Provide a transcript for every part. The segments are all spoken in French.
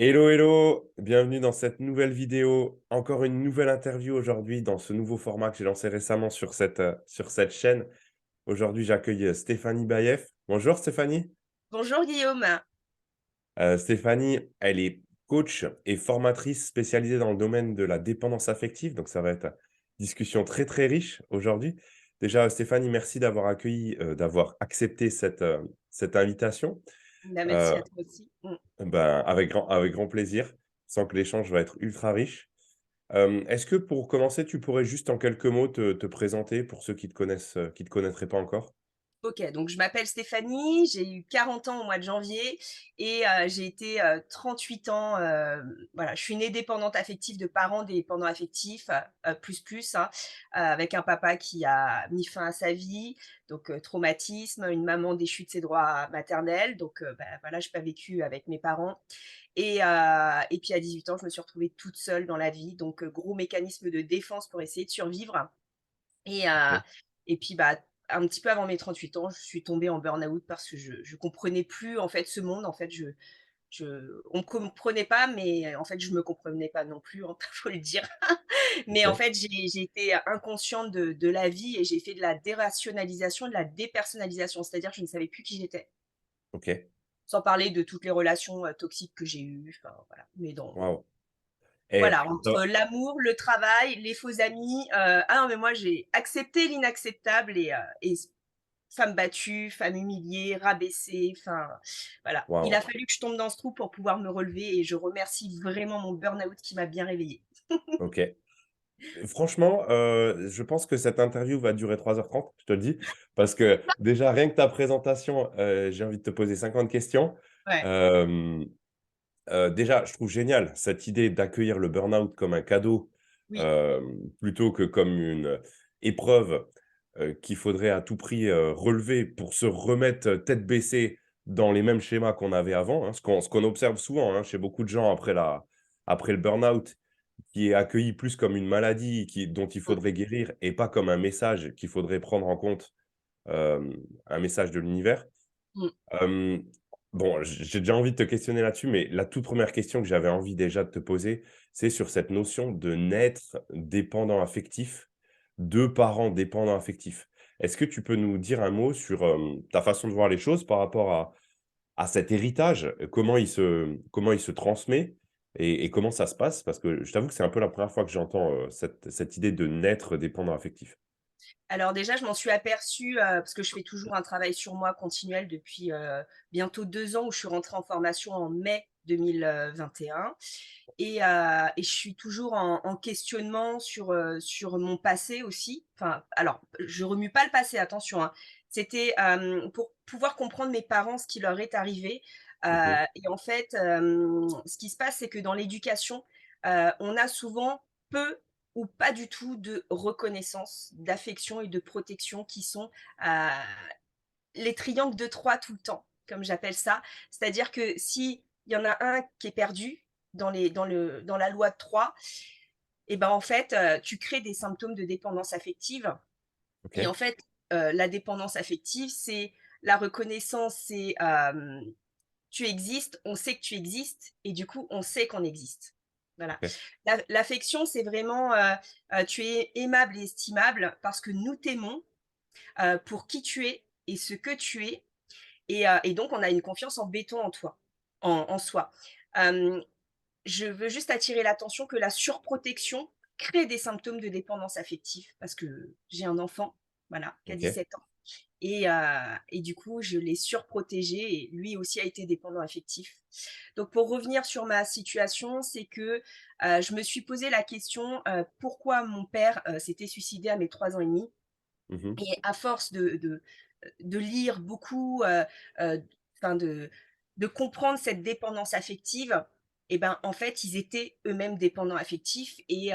Hello, hello, bienvenue dans cette nouvelle vidéo. Encore une nouvelle interview aujourd'hui dans ce nouveau format que j'ai lancé récemment sur cette chaîne. Aujourd'hui, j'accueille Stéphanie Bayeff. Bonjour Stéphanie. Bonjour Guillaume. Stéphanie, elle est coach et formatrice spécialisée dans le domaine de la dépendance affective. Donc, ça va être une discussion très, très riche aujourd'hui. Déjà, Stéphanie, merci d'avoir accepté cette invitation. Bah, merci Euh, à toi aussi. Ben, avec grand plaisir. Sans que l'échange va être ultra riche. Est-ce que pour commencer, tu pourrais juste en quelques mots te présenter pour ceux qui te connaîtraient pas encore? OK, donc je m'appelle Stéphanie, j'ai eu 40 ans au mois de janvier et j'ai été, 38 ans, voilà, je suis née dépendante affective de parents dépendants affectifs, hein, avec un papa qui a mis fin à sa vie, donc traumatisme, une maman déchue de ses droits maternels, donc bah, voilà, j'ai pas vécu avec mes parents et puis à 18 ans, je me suis retrouvée toute seule dans la vie, donc gros mécanisme de défense pour essayer de survivre. Et heu OK. et puis, bah, un petit peu avant mes 38 ans, je suis tombée en burn-out parce que je comprenais plus, en fait, ce monde. En fait, on me comprenait pas, mais en fait, je me comprenais pas non plus, hein, faut le dire. Mais en OK. fait, j'ai été inconsciente de la vie et j'ai fait de la dérationalisation, de la dépersonnalisation. C'est-à-dire que je ne savais plus qui j'étais. OK. Sans parler de toutes les relations, toxiques que j'ai eues, enfin voilà. Mais donc Waouh. Et voilà, ça va. entre l'amour, le travail, les faux amis, ah non, mais moi j'ai accepté l'inacceptable et femme battue, femme humiliée, rabaissée, enfin voilà. Il a Waouh. fallu que je tombe dans ce trou pour pouvoir me relever et je remercie vraiment mon burn-out qui m'a bien réveillée. OK. Franchement, je pense que cette interview va durer 3h30, je te le dis. Parce que déjà, rien que ta présentation, j'ai envie de te poser 50 questions. Ouais, Hem Déjà, je trouve génial cette idée d'accueillir le burn-out comme un cadeau, oui, plutôt que comme une épreuve, qu'il faudrait à tout prix, relever pour se remettre, tête baissée dans les mêmes schémas qu'on avait avant, hein. Ce qu'on observe souvent, hein, chez beaucoup de gens après le burn-out, qui est accueilli plus comme une maladie dont il mmh, faudrait guérir et pas comme un message qu'il faudrait prendre en compte, un message de l'univers. mmh. Hem, bon, j'ai déjà envie de te questionner là-dessus, mais la toute première question que j'avais envie déjà de te poser, c'est sur cette notion de naître dépendant affectif, de parents dépendants affectifs. Est-ce que tu peux nous dire un mot sur, ta façon de voir les choses par rapport à cet héritage? Comment il se transmet et comment ça se passe? Parce que je t'avoue que c'est un peu la première fois que j'entends, cette idée de naître dépendant affectif. Alors déjà, je m'en suis aperçue, parce que je fais toujours un travail sur moi continuel depuis, bientôt 2 ans où je suis rentrée en formation en mai 2021 et je suis toujours en questionnement sur mon passé aussi. Enfin, alors, je remue pas le passé, attention, hein. C'était, pour pouvoir comprendre mes parents, ce qui leur est arrivé, Mmh. et en fait, ce qui se passe, c'est que dans l'éducation, on a souvent peu ou pas du tout de reconnaissance, d'affection et de protection qui sont, heu, les triangles de 3 tout le temps, comme j'appelle ça. C'est-à-dire que s'il y en a un qui est perdu dans la loi de 3, et ben, en fait, tu crées des symptômes de dépendance affective et en OK. fait, la dépendance affective, c'est la reconnaissance, c'est, tu existes, on sait que tu existes et du coup, on sait qu'on existe. Voilà. OK. L'affection, c'est vraiment, tu es aimable et estimable parce que nous t'aimons, pour qui tu es et ce que tu es et donc on a une confiance en béton en toi, en soi. Hem, je veux juste attirer l'attention que la surprotection crée des symptômes de dépendance affective parce que j'ai un enfant, voilà, qui a OK. 17 ans et du coup, je l'ai surprotégé et lui aussi a été dépendant affectif. Donc pour revenir sur ma situation, c'est que, je me suis posé la question, pourquoi mon père, s'était suicidé à mes 3 ans et demi Mmh. et à force de lire beaucoup, enfin de comprendre cette dépendance affective et ben, en fait, ils étaient eux-mêmes dépendants affectifs et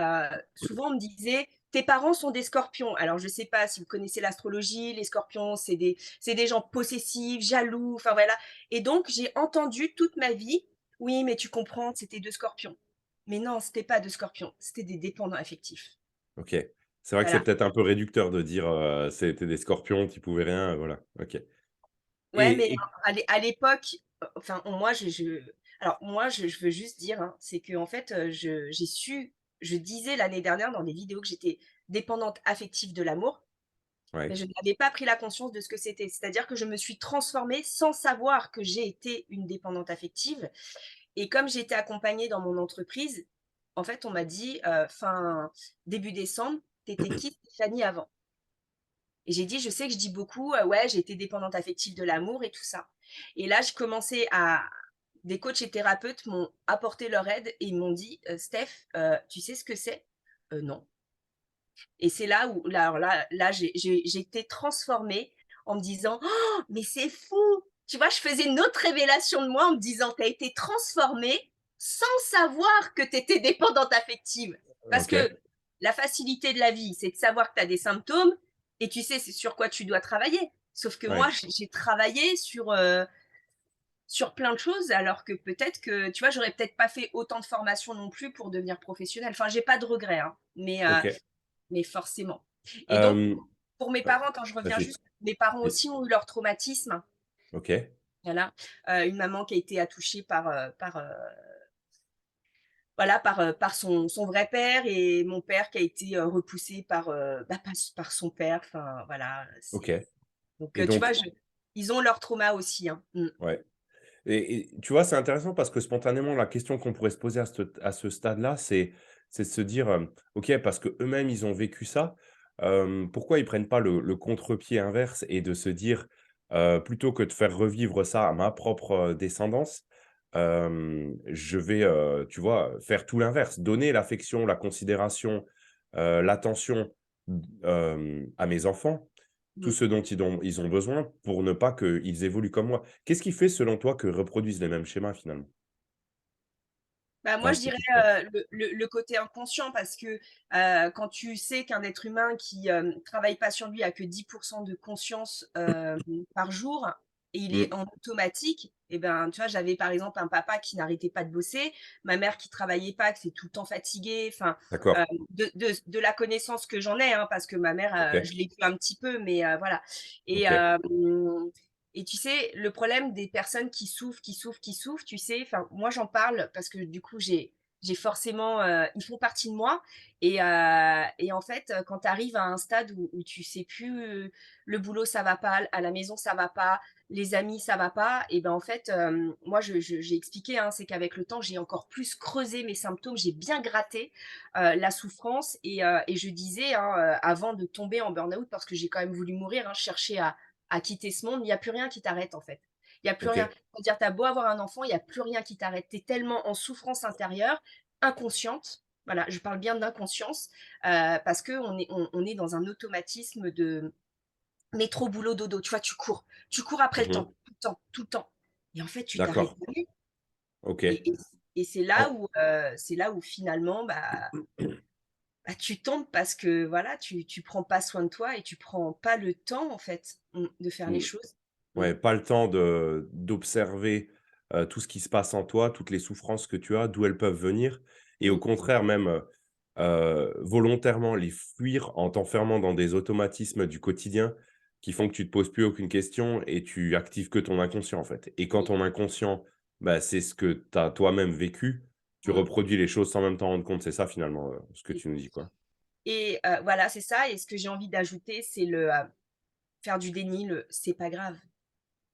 souvent on me disait: «Tes parents sont des scorpions». Alors je sais pas si vous connaissez l'astrologie, les scorpions, c'est des gens possessifs, jaloux, enfin voilà et donc j'ai entendu toute ma vie: «Oui, mais tu comprends, c'était 2 scorpions». Mais non, c'était pas 2 scorpions, c'était des dépendants affectifs. OK. C'est vrai que c'est Voilà. peut-être un peu réducteur de dire, c'était des scorpions qui pouvaient rien, voilà, OK. Ouais, mais Et à l'époque, enfin moi Alors moi, je veux juste dire, hein, c'est qu'en fait, je disais l'année dernière dans des vidéos que j'étais dépendante affective de l'amour, mais Ouais, je n'avais pas pris la conscience de ce que c'était. C'est-à-dire que je me suis transformée sans savoir que j'ai été une dépendante affective et comme j'étais accompagnée dans mon entreprise, en fait, on m'a dit, fin début décembre: «Tu étais qui Stéphanie avant?» Et j'ai dit: «Je sais que je dis beaucoup, ouais, j'ai été dépendante affective de l'amour et tout ça» et là, je commençais à des coachs et thérapeutes m'ont apporté leur aide et ils m'ont dit: Steph, tu sais ce que c'est?» Non» et c'est là où là alors là, j'ai été transformée en me disant: «Oh mais c'est fou!» Tu vois? Je faisais une autre révélation de moi en me disant: «Tu as été transformée sans savoir que tu étais dépendante affective». Parce OK, que la facilité de la vie, c'est de savoir que tu as des symptômes et tu sais c'est sur quoi tu dois travailler. Sauf que moi, ouais, j'ai travaillé sur plein de choses alors que peut-être que, tu vois, j'aurais peut-être pas fait autant de formations non plus pour devenir professionnelle. Enfin, j'ai pas de regrets, hein, OK. mais forcément. Et donc, Hem, pour mes ouais, parents, quand je reviens vas-y. juste, mes parents Et aussi ont eu leur traumatisme. OK, Voilà, une maman qui a été attouchée voilà, par son vrai père et mon père qui a été, repoussé par son père. Enfin, voilà, OK c'est donc et tu vois, donc je ils ont leur trauma aussi, hein. Mmh. ouais. Et tu vois, c'est intéressant parce que spontanément, la question qu'on pourrait se poser à ce stade-là, c'est de se dire, OK, parce qu'eux-mêmes, ils ont vécu ça, pourquoi ils prennent pas le contre-pied inverse et de se dire, plutôt que de faire revivre ça à ma propre, descendance, je vais, tu vois, faire tout l'inverse. Donner l'affection, la considération, l'attention, à mes enfants, tout Mmh. ce dont ils ont besoin pour ne pas qu'ils évoluent comme moi. Qu'est-ce qui fait selon toi qu'ils reproduisent les mêmes schémas finalement? Bah, Dans moi, le je dirais, quotidien? le côté inconscient parce que, quand tu sais qu'un être humain qui, travaille pas sur lui a que 10 de conscience, par jour et il est Mmh, en automatique et ben, tu vois, j'avais par exemple un papa qui n'arrêtait pas de bosser, ma mère qui travaillait pas, qui était tout le temps fatiguée, enfin, d'accord, de la connaissance que j'en ai, hein, parce que ma mère, OK, je l'ai vue un petit peu, mais voilà et OK. et tu sais, le problème des personnes qui souffrent, qui souffrent, qui souffrent, tu sais, enfin, moi, j'en parle parce que du coup, j'ai forcément, ils font partie de moi et en fait, quand tu arrives à un stade où tu sais plus, le boulot, ça va pas, à la maison, ça va pas, les amis, ça va pas et ben, en fait, moi, j'ai expliqué, hein, c'est qu'avec le temps, j'ai encore plus creusé mes symptômes, j'ai bien gratté, la souffrance et je disais, hein, avant de tomber en burn-out parce que j'ai quand même voulu mourir, hein, je cherchais à quitter ce monde, il y a plus rien qui t'arrête, en fait. Il y a plus rien. OK. C'est-à-dire, tu as beau avoir un enfant, il y a plus rien qui t'arrête. Tu es tellement en souffrance intérieure, inconsciente, voilà, je parle bien d'inconscience, parce qu'on est on est dans un automatisme de métro, boulot, dodo, tu vois? Tu cours après le Mmh. temps, tout le temps, tout le temps et en fait, tu t'arrêtes D'accord, jamais OK. et En c'est là où finalement, tu tombes parce que voilà, tu prends pas soin de toi et tu prends pas le temps, en fait, de faire les mmh, choses. Mmh. ouais, pas le temps d'observer, tout ce qui se passe en toi, toutes les souffrances que tu as, d'où elles peuvent venir et au Mmh. contraire même, volontairement les fuir en t'enfermant dans des automatismes du quotidien qui font que tu te poses plus aucune question et tu actives que ton inconscient, en fait et quand Oui. ton inconscient, bah, c'est ce que tu as toi-même vécu, tu Mmh. reproduis les choses sans même t'en rendre compte. C'est ça finalement, ce que Et tu nous dis, quoi? voilà, c'est ça et ce que j'ai envie d'ajouter, c'est faire du déni, le: «C'est pas grave,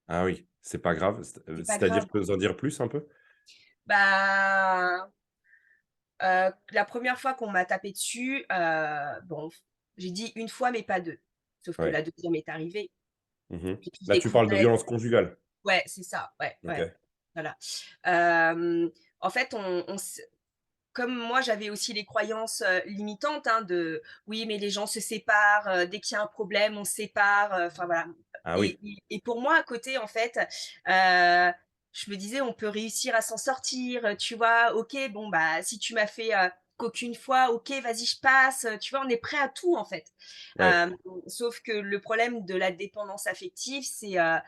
Ah oui, c'est pas grave, c'est pas grave». c'est-à-dire, peux en dire plus un peu? Bah, la première fois qu'on m'a tapé dessus, bon, j'ai dit une fois, mais pas 2. Sauf que Ouais. la deuxième est arrivée Mmh. et puis je Là, tu parles de découvrais violence conjugale? ouais, c'est ça, ouais, ouais, OK. voilà. Hem, En fait, on s comme moi, j'avais aussi les croyances, limitantes, hein, de: «Oui, mais les gens se séparent, dès qu'il y a un problème, on se sépare», enfin voilà Ah oui. et pour moi, à côté, en fait, je me disais: «On peut réussir à s'en sortir», tu vois? OK, bon, bah, si tu m'as fait, qu'aucune fois, OK, vas-y, je passe, tu vois? On est prêt à tout, en fait. Ouais. Sauf que le problème de la dépendance affective, heu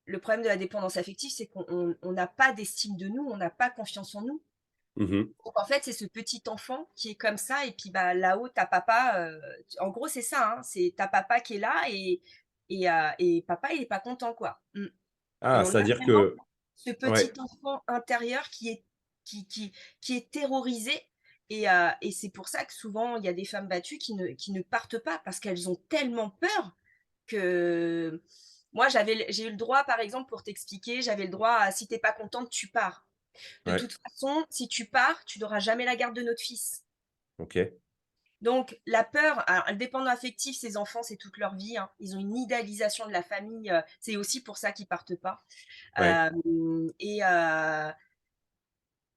le problème de la dépendance affective, c'est qu'on n'a pas d'estime de nous, on n'a pas confiance en nous. Mmh. Donc en fait, c'est ce petit enfant qui est comme ça et puis, bah, là-haut, tu papa, en gros, c'est ça, hein, c'est tu papa qui est là et papa, il est pas content, quoi. Mmh. et Ah, on a c'est-à-dire vraiment que ce petit ouais, enfant intérieur qui qui qui est terrorisé et c'est pour ça que souvent il y a des femmes battues qui ne partent pas parce qu'elles ont tellement peur que moi j'ai eu le droit par exemple pour t'expliquer, j'avais le droit à si tu es pas contente, tu pars. De ouais, toute façon, si tu pars, tu n'auras jamais la garde de notre fils. OK, Donc la peur, alors le dépendant affectif, ces enfants, c'est toute leur vie, hein. Ils ont une idéalisation de la famille, c'est aussi pour ça qu'ils partent pas. ouais,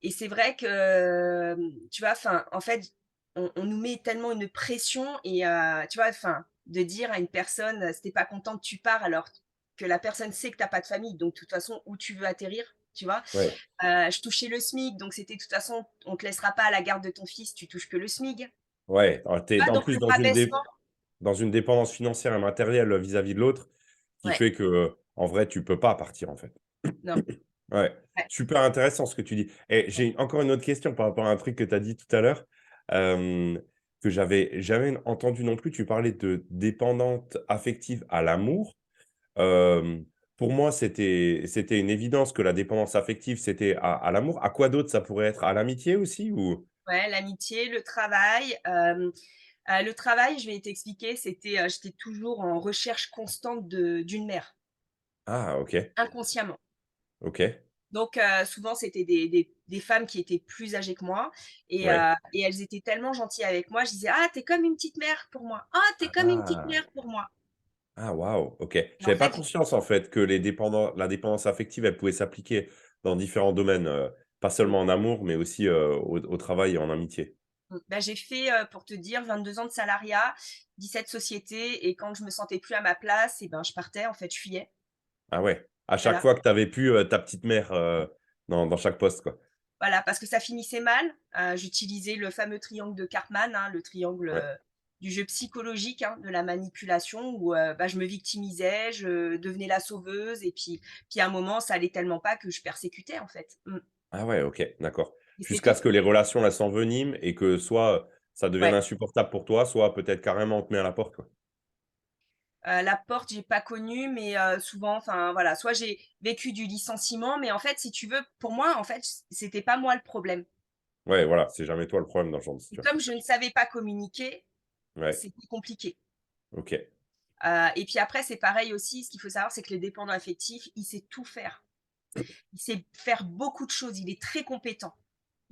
Et c'est vrai que, tu vois, enfin, en fait, on nous met tellement une pression tu vois, enfin, de dire à une personne: «Si tu pas contente, tu pars», alors que la personne sait que tu as pas de famille, donc de toute façon, où tu veux atterrir, tu vois? ouais, Je touchais le SMIC, donc c'était de toute façon, on te laissera pas à la garde de ton fils, tu touches que le SMIC. ouais. Alors tu Tu es vois? en Donc plus le rabaissement dans une dépendance financière et matérielle, vis-à-vis de l'autre, qui ouais, fait que, en vrai, tu peux pas partir, en fait. non, Ouais, ouais, super intéressant ce que tu dis et ouais, j'ai encore une autre question par rapport à un truc que tu as dit tout à l'heure, que j'avais jamais entendu non plus. Tu parlais de dépendante affective à l'amour. Hem, pour moi, c'était une évidence que la dépendance affective, c'était à l'amour. À quoi d'autre ça pourrait être? À l'amitié aussi ou? ouais, l'amitié, le travail, le travail, je vais t'expliquer, c'était, j'étais toujours en recherche constante d'une mère, Ah OK, inconsciemment. OK, Donc souvent, c'était des femmes qui étaient plus âgées que moi ouais. et elles étaient tellement gentilles avec moi. Je disais: «Ah, tu es comme une petite mère pour moi. Ah, tu es comme une petite Ah! mère pour moi» Ah waouh, OK. et en J'avais pas fait, conscience en fait que la dépendance affective, elle pouvait s'appliquer dans différents domaines, pas seulement en amour, mais aussi, au travail et en amitié. bah, j'ai fait, pour te dire 22 ans de salariat, 17 sociétés et quand je me sentais plus à ma place et ben, je partais, en fait, je fuyais. Ah ouais, à chaque Voilà. fois que tu avais pu, ta petite mère, dans chaque poste quoi. Voilà, parce que ça finissait mal. J'utilisais le fameux triangle de Karpman, hein, le triangle, Ouais. du jeu psychologique, hein, de la manipulation où, bah, je me victimisais, je devenais la sauveuse et puis à un moment, ça allait tellement pas que je persécutais, en fait. Ah ouais, OK, d'accord. Et Jusqu'à c'était ce que les relations, elles s'enveniment et que soit, ça devienne ouais, insupportable pour toi, soit peut-être carrément on te met à la porte quoi. la porte, j'ai pas connu, mais souvent, enfin, voilà, soit j'ai vécu du licenciement, mais en fait, si tu veux, pour moi, en fait, c'était pas moi le problème. Ouais, voilà, c'est jamais toi le problème dans ce genre de Comme situation. je ne savais pas communiquer, Ouais, c'était compliqué. OK. Et puis après, c'est pareil aussi, ce qu'il faut savoir, c'est que le dépendant affectif, il sait tout faire. Il sait faire beaucoup de choses, il est très compétent.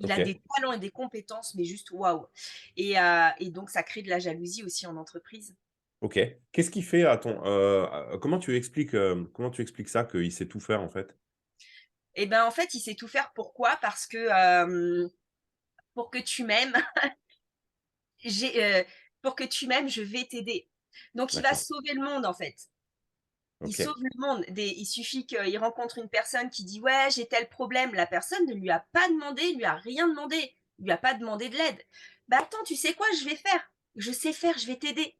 Il a OK. des talents et des compétences, mais juste waouh et donc ça crée de la jalousie aussi en entreprise. OK. Qu'est-ce qui fait comment tu expliques ça qu'il sait tout faire en fait? Et ben, en fait, il sait tout faire pourquoi? Parce que, «Pour que tu m'aimes, j'ai, pour que tu m'aimes, je vais t'aider». Donc il va D'accord. sauver le monde, en fait. Il sauve OK. le monde. Il suffit qu'il rencontre une personne qui dit: «Ouais, j'ai tel problème». La personne ne lui a pas demandé, lui a rien demandé, lui a pas demandé de l'aide. «Bah, attends, tu sais quoi? Je vais faire. Je sais faire, je vais t'aider».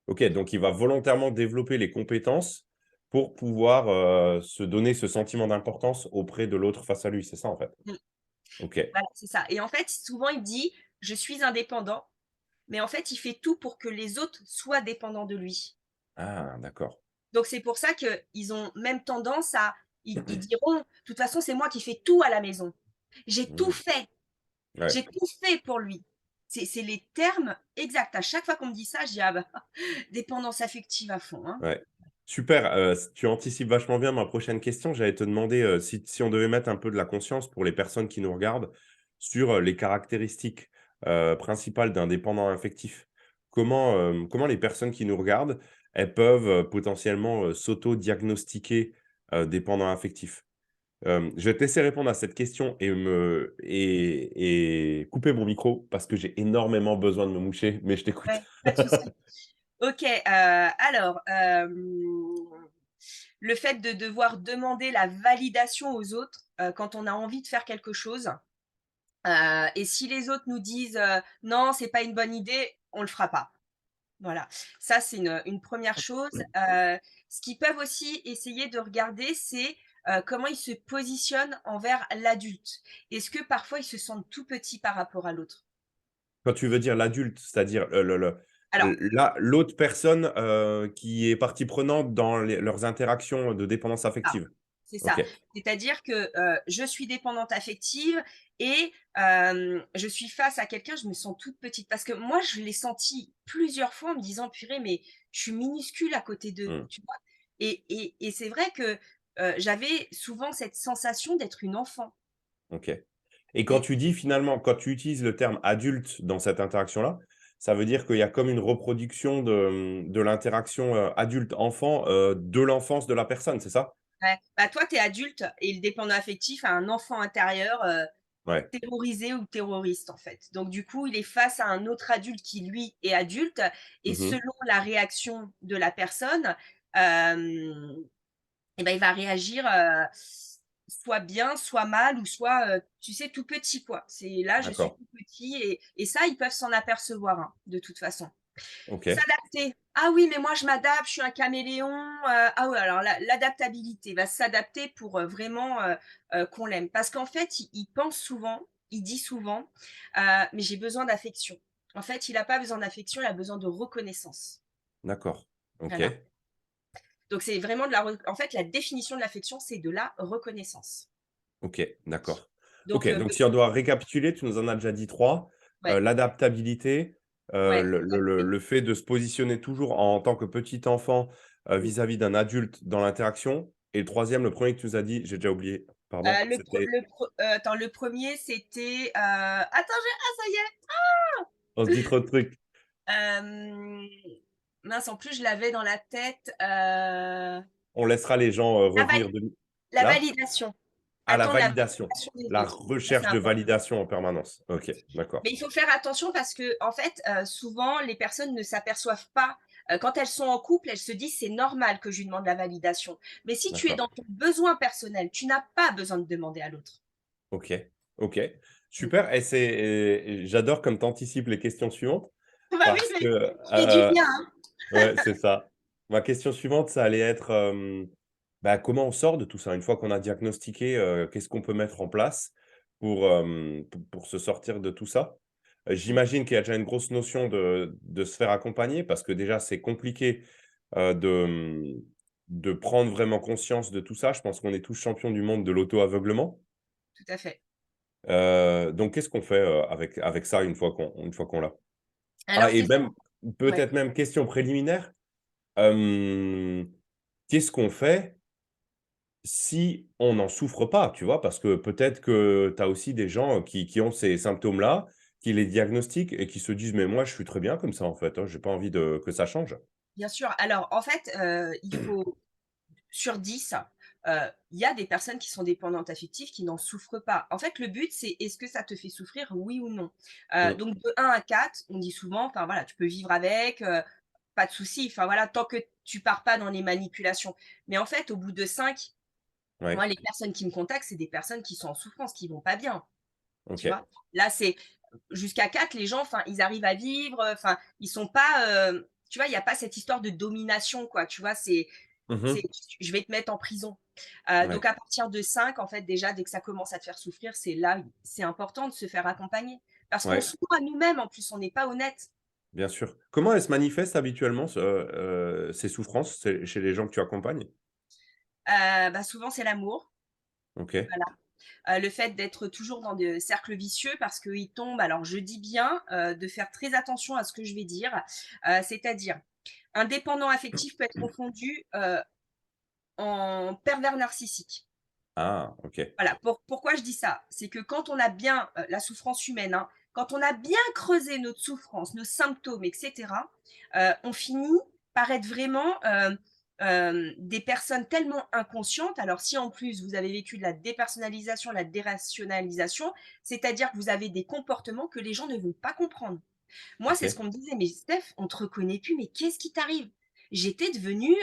OK, donc il va volontairement développer les compétences pour pouvoir, se donner ce sentiment d'importance auprès de l'autre face à lui, c'est ça en fait? Mmh, OK. voilà, c'est ça et en fait, souvent il dit: «Je suis indépendant», mais en fait, il fait tout pour que les autres soient dépendants de lui. Ah d'accord. Donc c'est pour ça qu'ils ont même tendance à ils diront: «De toute façon, c'est moi qui fais tout à la maison. J'ai tout Mmh. fait». Ouais, J'ai tout fait pour lui. C'est les termes exacts. À chaque fois qu'on me dit ça, je dis: «Ah bah, dépendance affective à fond, hein». ouais. Super, tu anticipes vachement bien ma prochaine question. J'allais te demander, si on devait mettre un peu de la conscience pour les personnes qui nous regardent sur, les caractéristiques, principales d'un dépendant affectif. Comment les personnes qui nous regardent, elles peuvent, potentiellement, s'auto-diagnostiquer, dépendant affectif? Je vais te laisser répondre à cette question et couper mon micro parce que j'ai énormément besoin de me moucher, mais je t'écoute. Ouais, pas de souci. OK, alors, le fait de devoir demander la validation aux autres, quand on a envie de faire quelque chose, et si les autres nous disent, «Non, c'est pas une bonne idée», on le fera pas. Voilà. Ça, c'est une 1re chose. Ce qu'ils peuvent aussi essayer de regarder, c'est, comment ils se positionnent envers l'adulte. Est-ce que parfois ils se sentent tout petits par rapport à l'autre? Quand tu veux dire l'adulte, c'est-à-dire, le Alors là, l'autre personne, qui est partie prenante dans leurs interactions de dépendance ça, affective? c'est OK. ça. C'est-à-dire que, je suis dépendante affective et je suis face à quelqu'un, je me sens toute petite. Parce que moi, je l'ai senti plusieurs fois en me disant: «Purée, mais je suis minuscule à côté d'eux», Mmh. tu vois? Et c'est vrai que, j'avais souvent cette sensation d'être une enfant OK. Et quand et tu dis finalement, quand tu utilises le terme adulte dans cette interaction-là, ça veut dire qu'il y a comme une reproduction de l'interaction, adulte-enfant, de l'enfance de la personne, c'est ça? ouais, bah, toi, tu es adulte et le dépendant affectif a un enfant intérieur, Ouais. terrorisé ou terroriste, en fait. Donc du coup, il est face à un autre adulte qui, lui, est adulte et Mmh mh. selon la réaction de la personne, hem, et ben, il va réagir, soit bien, soit mal ou soit, tu sais, tout petit, quoi. C'est là, je suis D'accord. tout petit et ça, ils peuvent s'en apercevoir, hein, de toute façon. OK. S'adapter. Ah oui, mais moi je m'adapte, je suis un caméléon, ah ouais, alors l'adaptabilité, va s'adapter pour, vraiment, qu'on l'aime. Parce qu'en fait, il pense souvent, il dit souvent, «Mais j'ai besoin d'affection». En fait, il a pas besoin d'affection, il a besoin de reconnaissance. D'accord. Voilà. OK. Donc c'est vraiment de la re en fait, la définition de l'affection, c'est de la reconnaissance. OK, d'accord. Donc OK, donc si on doit récapituler, tu nous en as déjà dit 3. ouais, L'adaptabilité, ouais, le fait de se positionner toujours en tant que petit enfant, mmh. vis-à-vis d'un adulte dans l'interaction, et le troisième, le premier que tu nous as dit, j'ai déjà oublié, pardon, c'était Attends, le premier c'était, attends, j'ai ah ça y est! on se dit trop de trucs. Hem, mince, en plus, je l'avais dans la tête, On laissera les gens, la vali revenir de la là? validation. À la Attendre la validation, validation des la autres. Ça, c'est recherche de important. validation en permanence. OK, d'accord, Mais il faut faire attention parce qu'en fait, souvent, les personnes ne s'aperçoivent pas, quand elles sont en couple, elles se disent: «C'est normal que je lui demande la validation». Mais si tu es d'accord. dans ton besoin personnel, tu n'as pas besoin de demander à l'autre. OK, OK. Mmh. Super, et j'adore comme tu anticipes les questions suivantes Bah oui, parce mais que, je fais du bien, hein. ouais, c'est ça. Ma question suivante, ça allait être, bah, comment on sort de tout ça? Une fois qu'on a diagnostiqué, qu'est-ce qu'on peut mettre en place pour, pour se sortir de tout ça? Mmh, J'imagine qu'il y a déjà une grosse notion de se faire accompagner parce que déjà c'est compliqué, de prendre vraiment conscience de tout ça. Je pense qu'on est tous champions du monde de l'auto-aveuglement. tout à fait. Donc qu'est-ce qu'on fait, avec ça une fois qu'on l'a? Ah, Alors et c'est même ouais. peut-être même question préliminaire, hem, qu'est-ce qu'on fait si on n'en souffre pas, tu vois? Parce que peut-être que tu as aussi des gens qui ont ces symptômes-là, qui les diagnostiquent et qui se disent: «Mais moi, je suis très bien comme ça, en fait, hein, j'ai pas envie de que ça change». Bien sûr. Alors en fait, il faut sur 10, il y a des personnes qui sont dépendantes affectives qui n'en souffrent pas. En fait, le but, c'est est-ce que ça te fait souffrir, oui ou non? Mmh, Donc de 1 à 4, on dit souvent, enfin voilà, tu peux vivre avec, pas de souci, enfin voilà, tant que tu pars pas dans les manipulations. Mais en fait, au bout de 5, moi, ouais, les personnes qui me contactent, c'est des personnes qui sont en souffrance, qui vont pas bien, tu OK. vois? Là, c'est jusqu'à 4, les gens, enfin, ils arrivent à vivre, enfin, ils sont pas, tu vois, il y a pas cette histoire de domination, quoi, tu vois? C'est Mmh. je vais te mettre en prison. Donc Ouais, à partir de 5, en fait, déjà, dès que ça commence à te faire souffrir, c'est là, c'est important de se faire accompagner. Parce qu'on ouais, se ment à nous-mêmes, en plus, on n'est pas honnête. bien sûr. Comment elles se manifestent habituellement ces souffrances, chez les gens que tu accompagnes? Bah, souvent, c'est l'amour, OK. voilà. Le fait d'être toujours dans des cercles vicieux parce qu'ils tombent, alors je dis bien, de faire très attention à ce que je vais dire, c'est-à-dire un dépendant affectif peut être confondu, en pervers narcissique. Ah, OK. Voilà, pourquoi je dis ça? C'est que quand on a bien, la souffrance humaine, hein, quand on a bien creusé notre souffrance, nos symptômes et cetera, on finit par être vraiment, des personnes tellement inconscientes. Alors si en plus vous avez vécu de la dépersonnalisation, la dérationalisation, c'est-à-dire que vous avez des comportements que les gens ne vont pas comprendre. Moi, c'est ce OK. qu'on me disait: «Mais Steph, on te reconnaît plus, mais qu'est-ce qui t'arrive?» J'étais devenue,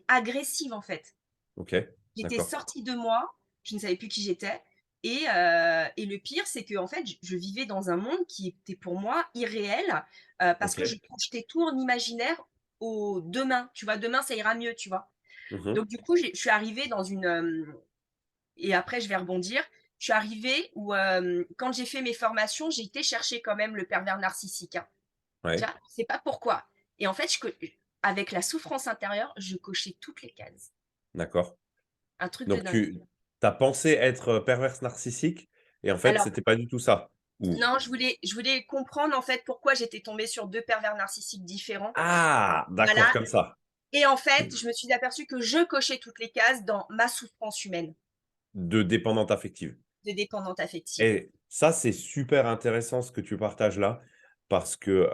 agressive en fait. OK. J'étais D'accord. sortie de moi, je ne savais plus qui j'étais et le pire, c'est qu'en fait, je vivais dans un monde qui était pour moi irréel, parce que je OK. projetais tout en imaginaire au demain, tu vois? Demain, ça ira mieux, tu vois? Mmh. Donc du coup, je suis arrivée dans une, et après je vais rebondir. Je suis arrivée où, quand j'ai fait mes formations, j'ai été chercher quand même le pervers narcissique, hein. Tu Ouais, vois? Je sais pas pourquoi et en fait, avec la souffrance intérieure, je cochais toutes les cases. d'accord. Un truc de Donc dingue. tu as pensé être, perverse narcissique et en fait, Alors c'était pas du tout ça? Ou non, je voulais comprendre, en fait, pourquoi j'étais tombée sur 2 pervers narcissiques différents. ah! D'accord, Voilà comme ça. et en fait, je me suis aperçue que je cochais toutes les cases dans ma souffrance humaine De dépendante affective. de dépendante affective. Et ça, c'est super intéressant ce que tu partages là, parce que,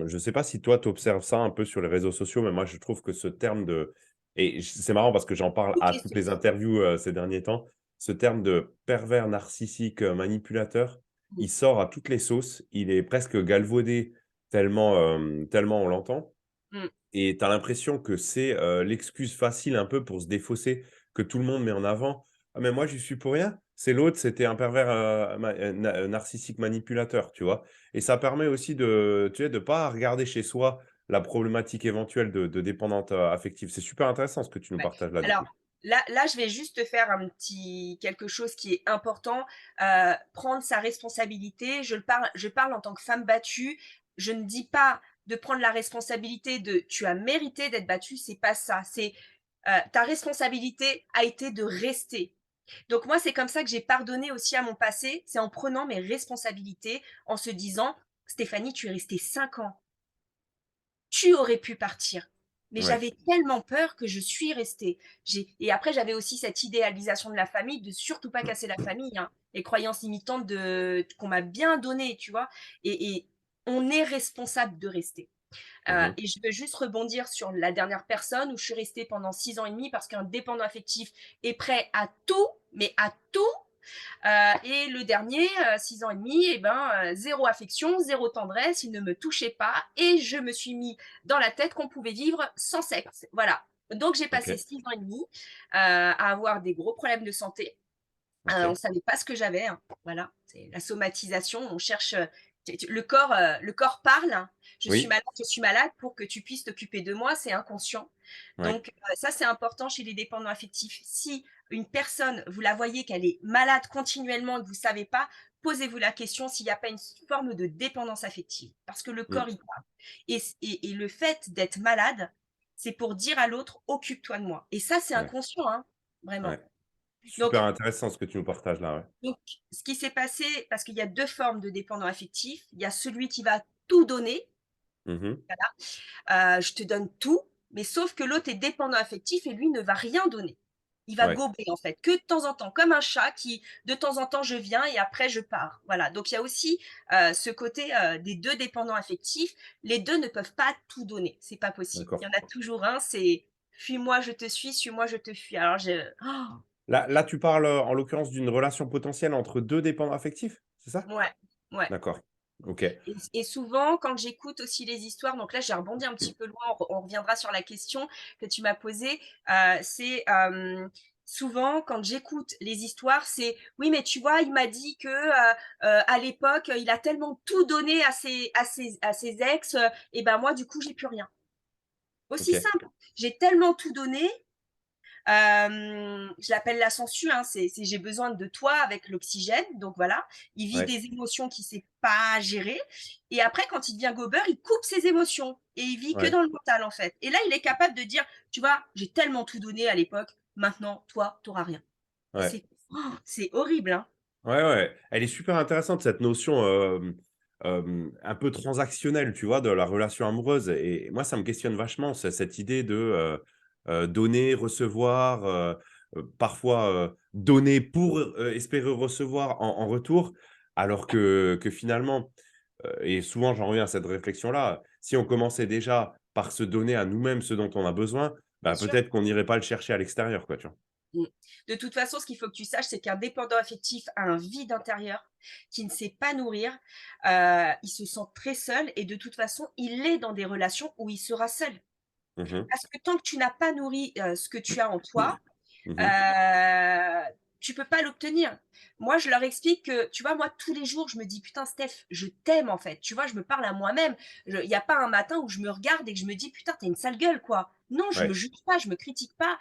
je ne sais pas si toi tu observes ça un peu sur les réseaux sociaux, mais moi je trouve que ce terme de et c'est marrant parce que j'en parle Toutes à les toutes les sauces. interviews, ces derniers temps. Ce terme de pervers narcissique, manipulateur, Mmh. il sort à toutes les sauces. Il est presque galvaudé tellement on l'entend. Mmh. Et tu as l'impression que c'est, l'excuse facile un peu pour se défausser, que tout le monde met en avant. «Ah mais moi j'y suis pour rien, c'est l'autre, c'était un pervers, narcissique manipulateur», tu vois? Et ça permet aussi de tu sais, de pas regarder chez soi la problématique éventuelle de dépendante, affective. C'est super intéressant ce que tu nous Ouais. partages là, du Alors coup. là, je vais juste te faire un petit quelque chose qui est important, prendre sa responsabilité. Je parle en tant que femme battue. Je ne dis pas de prendre la responsabilité de: «Tu as mérité d'être battue», c'est pas ça. C'est, ta responsabilité a été de rester. Donc moi, c'est comme ça que j'ai pardonné aussi à mon passé, c'est en prenant mes responsabilités, en se disant: «Stéphanie, tu es restée 5 ans. Tu aurais pu partir». Mais Ouais. j'avais tellement peur que je suis restée. Et après, j'avais aussi cette idéalisation de la famille, de surtout pas casser la famille, hein. Les croyances limitantes qu'on m'a bien données, tu vois? Et on est responsable de rester. Mmh. Et je veux juste rebondir sur la dernière personne où je suis restée pendant 6 ans et demi parce qu'un dépendant affectif est prêt à tout, mais à tout. Et le dernier, 6 ans et demi, et ben, 0 affection, 0 tendresse, il ne me touchait pas et je me suis mis dans la tête qu'on pouvait vivre sans sexe. Voilà. Donc j'ai passé OK, 6 ans et demi, à avoir des gros problèmes de santé. On OK. savait pas ce que j'avais, hein. Voilà, c'est la somatisation, on cherche, le corps parle, hein. Oui, Je suis malade pour que tu puisses t'occuper de moi, c'est inconscient. ouais, Donc ça, c'est important chez les dépendants affectifs. Si une personne, vous la voyez qu'elle est malade continuellement et que vous savez pas, posez-vous la question s'il y a pas une forme de dépendance affective. Parce que le mmh, corps, il parle et le fait d'être malade, c'est pour dire à l'autre: «Occupe-toi de moi» et ça, c'est ouais, inconscient, hein, ouais. vraiment. Super Donc intéressant ce que tu nous partages là, ouais. donc, ce qui s'est passé, parce qu'il y a 2 formes de dépendant affectif, il y a celui qui va tout donner, Mmh. je te donne tout, mais sauf que l'autre est dépendant affectif et lui ne va rien donner. Il va Ouais, gober en fait, que de temps en temps, comme un chat qui de temps en temps je viens et après je pars. Voilà, donc il y a aussi, ce côté, des 2 dépendants affectifs. Les 2 ne peuvent pas tout donner, c'est pas possible. Il y d'accord. en a toujours un, c'est: «Fuis-moi, je te suis, suis-moi, je te fuis». Alors je Là, tu parles, en l'occurrence d'une relation potentielle entre 2 dépendants affectifs, c'est ça? ouais, ouais. D'accord. OK. Et souvent, quand j'écoute aussi les histoires, donc là, j'ai rebondi un petit peu loin, on reviendra sur la question que tu m'as posée, c'est, souvent quand j'écoute les histoires, c'est: «Oui, mais tu vois, il m'a dit que, à l'époque, il a tellement tout donné à ses ex, et ben, moi, du coup, j'ai plus rien». Aussi OK. simple, j'ai tellement tout donné. Je l'appelle la sangsue, hein, c'est j'ai besoin de toi avec l'oxygène, donc voilà. Il vit Ouais, des émotions qu'il sait pas gérer et après quand il devient gober, il coupe ses émotions et il vit que ouais, dans le mental, en fait et là, il est capable de dire: «Tu vois, j'ai tellement tout donné à l'époque, maintenant toi, tu auras rien» et ouais. c'est horrible, hein. Ouais, ouais. Elle est super intéressante cette notion, un peu transactionnelle, tu vois, de la relation amoureuse et moi, ça me questionne vachement cette idée de, donner, recevoir, parfois, donner pour, espérer recevoir en retour. Alors que finalement, et souvent j'en reviens à cette réflexion-là, si on commençait déjà par se donner à nous-mêmes ce dont on a besoin, Bien bah, sûr. peut-être qu'on n'irait pas le chercher à l'extérieur, quoi, tu vois? Mmh. De toute façon, ce qu'il faut que tu saches, c'est qu'un dépendant affectif a un vide intérieur qui ne sait pas nourrir. Il se sent très seul et de toute façon, il est dans des relations où il sera seul. Mmh mh. Parce que tant que tu n'as pas nourri, ce que tu as en toi, Mmh. heu, tu peux pas l'obtenir. Moi, je leur explique que, tu vois, moi, tous les jours, je me dis: «Putain, Steph, je t'aime, en fait». Tu vois, je me parle à moi-même. Il y a pas un matin où je me regarde et que je me dis: «Putain, tu as une sale gueule, quoi». Non, je me Ouais, juge pas, je me critique pas.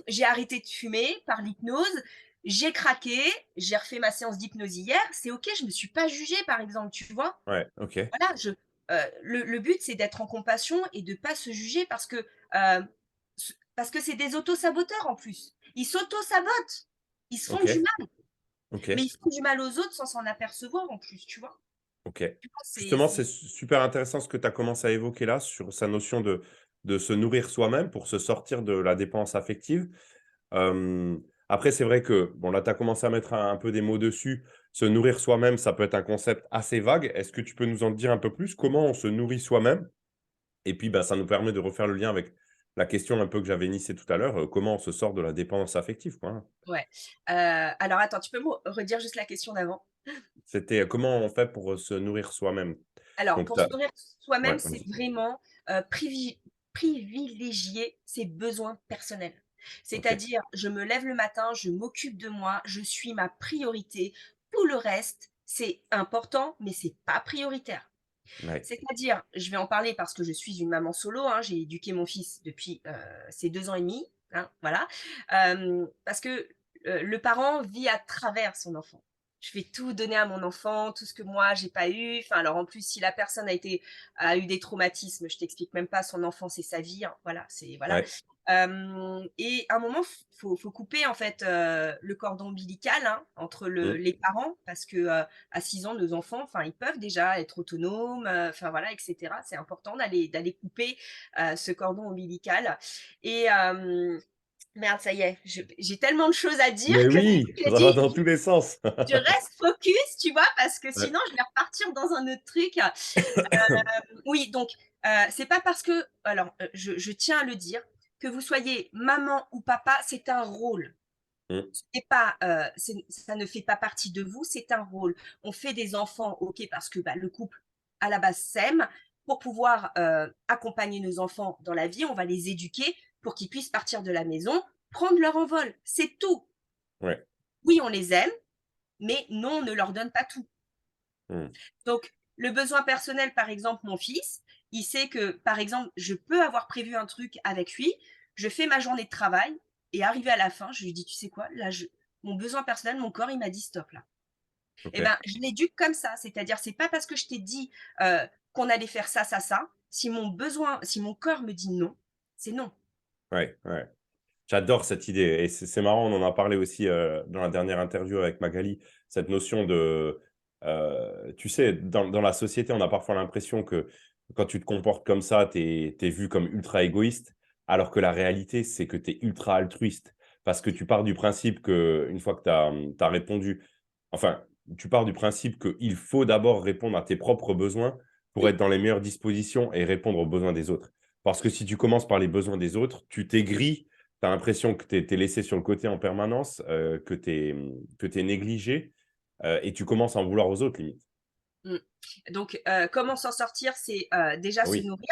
J'ai arrêté de fumer par l'hypnose, j'ai craqué, j'ai refait ma séance d'hypnose hier. C'est OK, je me suis pas jugée, par exemple, tu vois? ouais, OK. Voilà, le but, c'est d'être en compassion et de pas se juger parce que c'est des auto-saboteurs en plus. Ils s'auto-sabotent. Ils se font OK, du mal, mais OK. ils font du mal aux autres sans s'en apercevoir en plus, tu vois? OK. Tu vois? C'est Justement, c'est c'est super intéressant ce que tu as commencé à évoquer là, sur sa notion de se nourrir soi-même pour se sortir de la dépendance affective. Après, c'est vrai que, bon, là, tu as commencé à mettre un peu des mots dessus. Se nourrir soi-même, ça peut être un concept assez vague. Est-ce que tu peux nous en dire un peu plus? Comment on se nourrit soi-même? Et puis, bah, ça nous permet de refaire le lien avec la question un peu que j'avais initiée tout à l'heure, comment on se sort de la dépendance affective, quoi, hein? ouais. Alors attends, tu peux me redire juste la question d'avant? C'était, comment on fait pour, se nourrir soi-même? Alors, Donc pour tu se nourrir ouais, soi-même, c'est vas-y. vraiment, privilégier ses besoins personnels. OK. C'est-à-dire, je me lève le matin, je m'occupe de moi, je suis ma priorité. Tout le reste, c'est important, mais c'est pas prioritaire. Ouais. C'est-à-dire, je vais en parler parce que je suis une maman solo, hein, j'ai éduqué mon fils depuis, ses 2 ans et demi, hein, voilà. Parce que, le parent vit à travers son enfant. Je vais tout donner à mon enfant, tout ce que moi j'ai pas eu. Enfin, alors en plus, si la personne a eu des traumatismes, je t'explique même pas son enfance et sa vie, hein, voilà, c'est voilà. Ouais. Et à un moment, faut couper en fait, le cordon ombilical, hein, entre Mmh. les parents parce que, à 6 ans, nos enfants, enfin, ils peuvent déjà être autonomes, enfin voilà, et cetera. C'est important d'aller couper, ce cordon ombilical et merde, ça y est, j'ai tellement de choses à dire Mais que oui, j'ai ça va dit: dans tous les sens. «Je reste focus», tu vois? Parce que Ouais. sinon je vais repartir dans un autre truc. Oui, donc c'est pas parce que alors, je tiens à le dire, que vous soyez maman ou papa, c'est un rôle. Mmh. C'est pas, ça ne fait pas partie de vous, c'est un rôle. On fait des enfants, OK, parce que, bah, le couple, à la base, s'aime. Pour pouvoir, accompagner nos enfants dans la vie, on va les éduquer pour qu'ils puissent partir de la maison, prendre leur envol, c'est tout. Ouais. Oui, on les aime, mais non, on ne leur donne pas tout. Mmh. Donc, le besoin personnel, par exemple, mon fils, il sait que, par exemple, je peux avoir prévu un truc avec lui, je fais ma journée de travail et arrivé à la fin, je lui dis: «Tu sais quoi? Là, je mon besoin personnel, mon corps, il m'a dit: "Stop là"». Et OK. ben, je l'éduque comme ça, c'est-à-dire, c'est pas parce que je t'ai dit, qu'on allait faire ça, ça, ça, si mon corps me dit non, c'est non. Ouais, ouais. J'adore cette idée et c'est marrant, on en a parlé aussi, dans la dernière interview avec Magali, cette notion de, tu sais, dans la société, on a parfois l'impression que quand tu te comportes comme ça, tu es vu comme ultra égoïste, alors que la réalité, c'est que tu es ultra altruiste. Parce que tu pars du principe qu'une fois que tu as, répondu enfin, tu pars du principe qu'il faut d'abord répondre à tes propres besoins pour Oui, être dans les meilleures dispositions et répondre aux besoins des autres. Parce que si tu commences par les besoins des autres, tu t'aigris. Tu as l'impression que tu es laissé sur le côté en permanence, que tu es, négligé, et tu commences à en vouloir aux autres limite. mmh. Donc, comment s'en sortir? C'est, déjà se Oui. nourrir.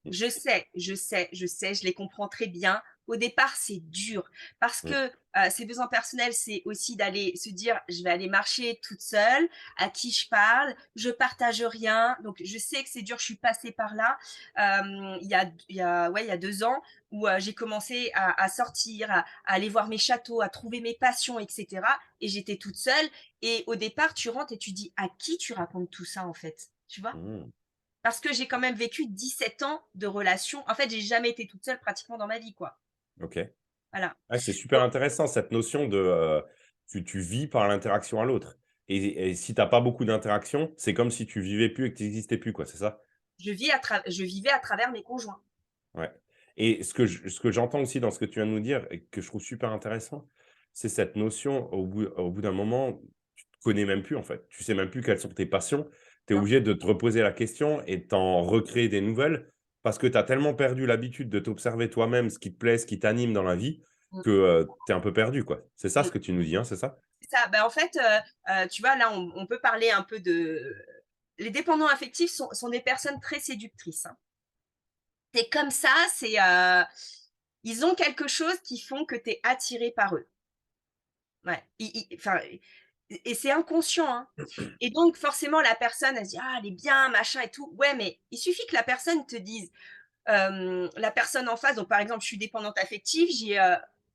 Mmh, Je les comprends très bien. Au départ, c'est dur parce mmh, que, ses besoins personnels, c'est aussi d'aller se dire: «Je vais aller marcher toute seule, à qui je parle? Je partage rien». Donc je sais que c'est dur, je suis passée par là. Il y a 2 ans où, j'ai commencé à sortir, à aller voir mes châteaux, à trouver mes passions et cetera et j'étais toute seule et au départ, tu rentres et tu dis: «À qui tu racontes tout ça, en fait?» Tu vois? mmh. Parce que j'ai quand même vécu 17 ans de relation. En fait, j'ai jamais été toute seule pratiquement dans ma vie, quoi. OK. Voilà. Ouais, c'est super Donc intéressant cette notion de, tu vis par l'interaction à l'autre et si tu as pas beaucoup d'interaction, c'est comme si tu vivais plus et que tu existais plus quoi, c'est ça? je vivais à travers mes conjoints. Ouais et ce que j'entends aussi dans ce que tu viens de nous dire et que je trouve super intéressant, c'est cette notion au bout d'un moment, tu te connais même plus en fait. Tu sais même plus quelles sont tes passions. Tu es Non. obligé de te reposer la question et de t'en recréer des nouvelles parce que tu as tellement perdu l'habitude de t'observer toi-même, ce qui te plaît, ce qui t'anime dans la vie Mmh, que, tu es un peu perdu quoi. C'est ça ce mmh. que tu nous dis, hein, c'est ça? C'est ça. Bah, en fait, tu vois, là, on peut parler un peu de les dépendants affectifs sont des personnes très séductrices, hein. C'est comme ça, ils ont quelque chose qui font que tu es attiré par eux. Ouais, i enfin et c'est inconscient, hein et donc forcément la personne, elle se dit: «Ah, elle est bien, machin et tout». Ouais, mais il suffit que la personne te dise, la personne en face donc par exemple, je suis dépendante affective, j'ai,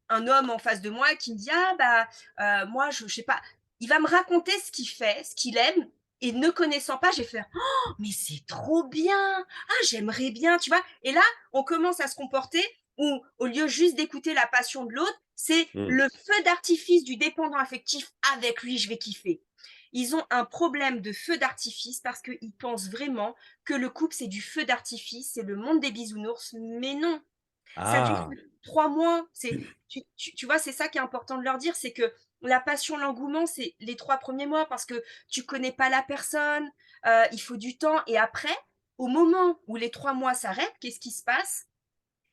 un homme en face de moi qui me dit: «Ah bah, moi je sais pas». Il va me raconter ce qu'il fait, ce qu'il aime et ne connaissant pas, j'ai fait: «Oh, mais c'est trop bien! Ah, j'aimerais bien», tu vois? Et là, on commence à se comporter où, au lieu juste d'écouter la passion de l'autre, c'est Mmh. le feu d'artifice du dépendant affectif: «Avec lui, je vais kiffer». Ils ont un problème de feu d'artifice parce qu'ils pensent vraiment que le couple, c'est du feu d'artifice, c'est le monde des bisounours, mais non, ça dure Ah! que 3 mois. C'est tu vois, c'est ça qui est important de leur dire, c'est que la passion, l'engouement, c'est les 3 premiers mois parce que tu connais pas la personne, il faut du temps et après, au moment où les 3 mois s'arrêtent, qu'est-ce qui se passe?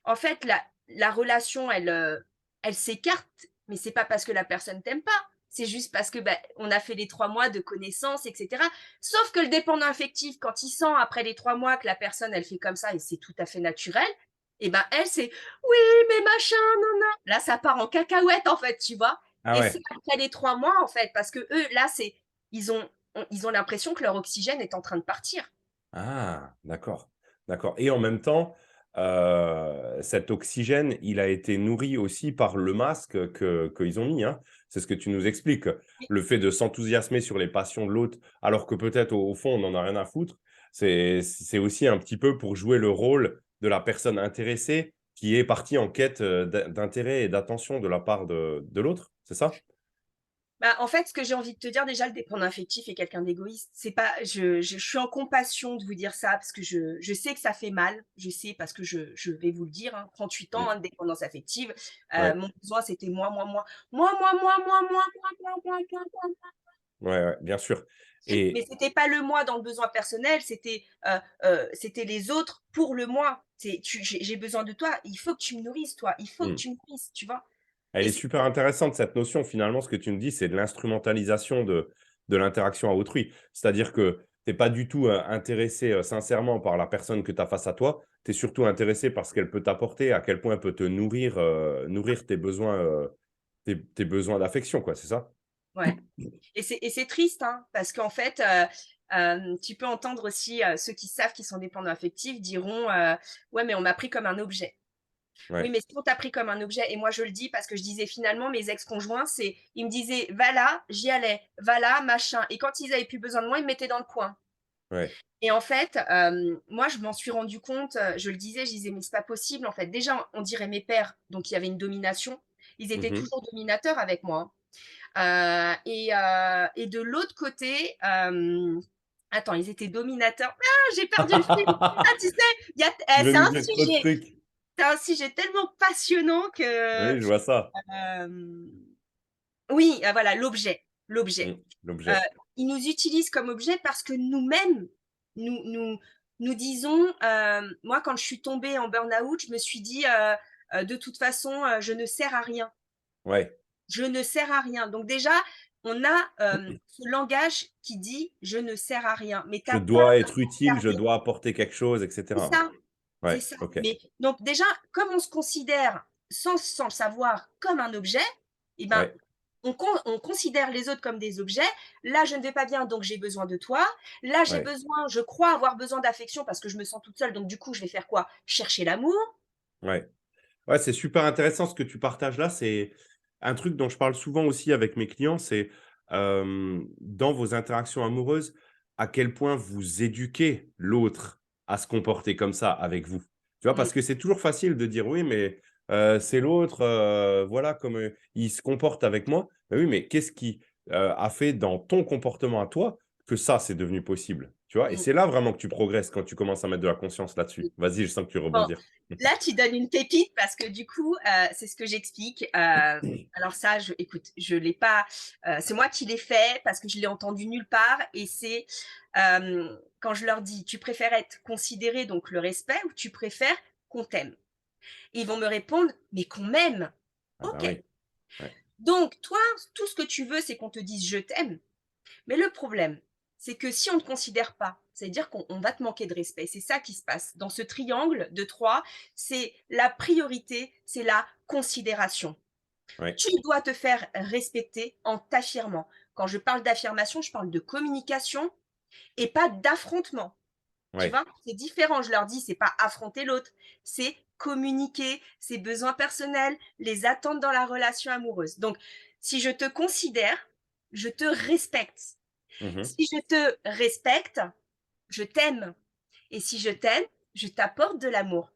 En fait, la relation, elle s'écarte, mais c'est pas parce que la personne t'aime pas. C'est juste parce que, bah, on a fait les 3 mois de connaissance et cetera. Sauf que le dépendant affectif, quand il sent après les 3 mois que la personne, elle fait comme ça et c'est tout à fait naturel, et ben, elle, c'est: «Oui, mais machin, non. Là, ça part en cacahuète, en fait, tu vois? Ah Et c'est ouais. après les 3 mois, en fait, parce que eux là, c'est ils ont l'impression que leur oxygène est en train de partir. Ah! D'accord, d'accord et en même temps, cet oxygène, il a été nourri aussi par le masque que qu'ils ont mis, hein? C'est ce que tu nous expliques. Le fait de s'enthousiasmer sur les passions de l'autre, alors que peut-être au fond, on en a rien à foutre, c'est aussi un petit peu pour jouer le rôle de la personne intéressée qui est partie en quête, d'intérêt et d'attention de la part de l'autre, c'est ça? Bah, en fait, ce que j'ai envie de te dire, déjà, le dépendant affectif est quelqu'un d'égoïste. C'est pas, je suis en compassion de vous dire ça parce que je sais que ça fait mal. Je sais parce que je vais vous le dire, hein, 38 ans, Mmh. hein, de dépendance affective. Ouais. Mon besoin, c'était moi, moi, moi, moi, moi, moi, moi, moi, moi, moi, moi, moi, moi. Ouais, ouais, bien sûr Mais et c'était pas le moi dans le besoin personnel, c'était les autres pour le moi. C'est, j'ai besoin de toi. Il faut que tu me nourrisses, toi. Il faut que mmh. tu me nourrisses, tu vois. Elle Et est c'est super intéressante cette notion finalement, ce que tu me dis, c'est de l'instrumentalisation de l'interaction à autrui. C'est-à-dire que tu es pas du tout, intéressé, sincèrement par la personne que tu as face à toi. Tu es surtout intéressé par ce qu'elle peut t'apporter, à quel point elle peut te nourrir, nourrir tes besoins, tes besoins d'affection quoi, c'est ça? ouais. Et c'est triste, hein, parce qu'en fait, tu peux entendre aussi, ceux qui savent qu'ils sont dépendants affectifs diront, «Ouais, mais on m'a pris comme un objet». Oui, Ouais. mais si on t'a pris comme un objet et moi je le dis parce que je disais finalement mes ex-conjoints, ils me disaient: «Va là», j'y allais, «Va là», machin et quand ils avaient plus besoin de moi, ils me mettaient dans le coin Ouais. et en fait, moi je m'en suis rendu compte, je disais: «Mais c'est pas possible en fait». Déjà, on dirait mes pères, donc il y avait une domination. Ils étaient Mmh. toujours dominateurs avec moi, hein. Et de l'autre côté, attends, ils étaient dominateurs. Ah, j'ai perdu le fil. Ah, tu sais, il y a Tu veux c'est nous un dire trop de sujet trucs. tellement passionnant que, Oui, je vois ça. hem, oui, voilà, l'objet. Mmh. Heu, L'objet. ils nous utilisent comme objet parce que nous-mêmes, nous nous nous disons, moi, quand je suis tombée en burn-out, je me suis dit, «De toute façon, je ne sers à rien». Ouais. Je ne sers à rien. Donc déjà, on a, ce langage qui dit: «Je ne sers à rien», mais tu Je as pas dois à être utile, je servir. dois apporter quelque chose et C'est cetera, ouais. ça, c'est Ouais, ça. OK. Mais donc déjà, comme on se considère sans le savoir comme un objet, et ben, Ouais, on considère les autres comme des objets. Là, je ne vais pas bien, donc j'ai besoin de toi. Là, ouais, je crois avoir besoin d'affection parce que je me sens toute seule, donc du coup, je vais faire quoi? Chercher l'amour. ouais. Ouais, c'est super intéressant ce que tu partages là. C'est un truc dont je parle souvent aussi avec mes clients, c'est, dans vos interactions amoureuses, à quel point vous éduquez l'autre à se comporter comme ça avec vous. Tu vois? Mmh, Parce que c'est toujours facile de dire: «Oui, mais, c'est l'autre, voilà comme, il se comporte avec moi». Bah oui, mais qu'est-ce qui, a fait dans ton comportement à toi que ça, c'est devenu possible? Tu vois? Et mmh, c'est là vraiment que tu progresses quand tu commences à mettre de la conscience mmh. là-dessus. Vas-y, je sens que tu veux Bon, rebondir. là, tu donnes une pépite parce que du coup, c'est ce que j'explique. Alors ça, écoute, je l'ai pas, c'est moi qui l'ai fait parce que je l'ai entendu nulle part et c'est, quand je leur dis: «Tu préfères être considéré, donc le respect, ou tu préfères qu'on t'aime?» Ils vont me répondre: «Mais qu'on m'aime». Ah bah OK. oui, ouais. Donc toi, tout ce que tu veux, c'est qu'on te dise: «Je t'aime». Mais le problème, c'est que si on ne te considère pas, ça veut dire qu'on va te manquer de respect. C'est ça qui se passe. Dans ce triangle de 3, c'est la priorité, c'est la considération. Ouais, Tu dois te faire respecter en t'affirmant. Quand je parle d'affirmation, je parle de communication et pas d'affrontement. Tu ouais, vois? C'est différent. Je leur dis, c'est pas affronter l'autre, c'est communiquer ses besoins personnels, les attentes dans la relation amoureuse. Donc, si je te considère, je te respecte. Mmh. Si je te respecte, je t'aime et si je t'aime, je t'apporte de l'amour.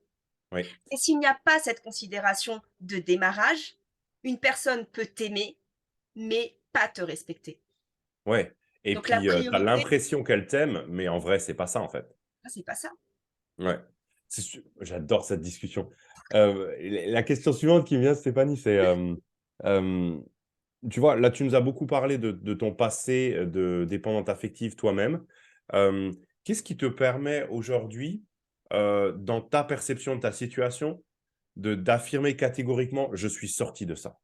Oui. Et s'il n'y a pas cette considération de démarrage, une personne peut t'aimer, mais pas te respecter. Ouais et Donc la puis, tu as priorité, l'impression qu'elle t'aime, mais en vrai, c'est pas ça, en fait. c'est pas ça. Ouais. C'est su J'adore cette discussion. La question suivante qui me vient, Stéphanie, c'est, hem, tu vois, là, tu nous as beaucoup parlé de ton passé, de dépendante affective toi-même. Hem, Qu'est-ce qui te permet aujourd'hui, dans ta perception de ta situation, d'affirmer catégoriquement: «Je suis sorti de ça»?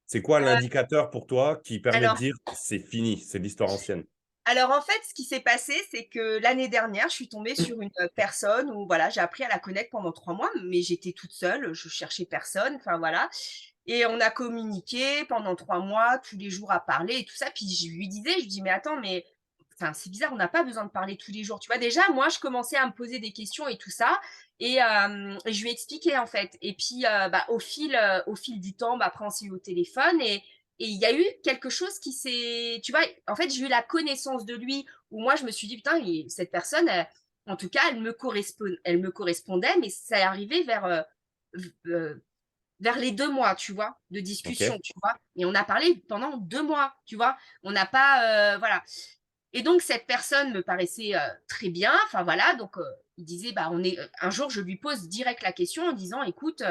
C'est quoi l'indicateur pour toi qui permet de Alors dire: «C'est fini, c'est l'histoire ancienne»? alors en fait, ce qui s'est passé, c'est que l'année dernière, je suis tombée sur une, personne où voilà, j'ai appris à la connaître pendant 3 mois, mais j'étais toute seule, je cherchais personne, enfin voilà et on a communiqué pendant 3 mois, tous les jours à parler et tout ça. Puis je lui disais, je lui dis: «Mais attends, mais enfin, c'est bizarre, on n'a pas besoin de parler tous les jours», tu vois? Déjà, moi, je commençais à me poser des questions et tout ça et je lui ai expliqué, en fait et puis, bah, au fil du temps, bah, après on s'est eu au téléphone et il y a eu quelque chose qui s'est tu vois? En fait, j'ai eu la connaissance de lui où moi je me suis dit: «Putain, il cette personne, en tout cas, elle me correspondait», mais ça est arrivé v vers les 2 mois, tu vois? De discussion, OK, tu vois? Et on a parlé pendant 2 mois, tu vois? On n'a pas, voilà et donc cette personne me paraissait, très bien, enfin voilà, donc il disait, bah, on est un jour je lui pose direct la question en disant: «Écoute,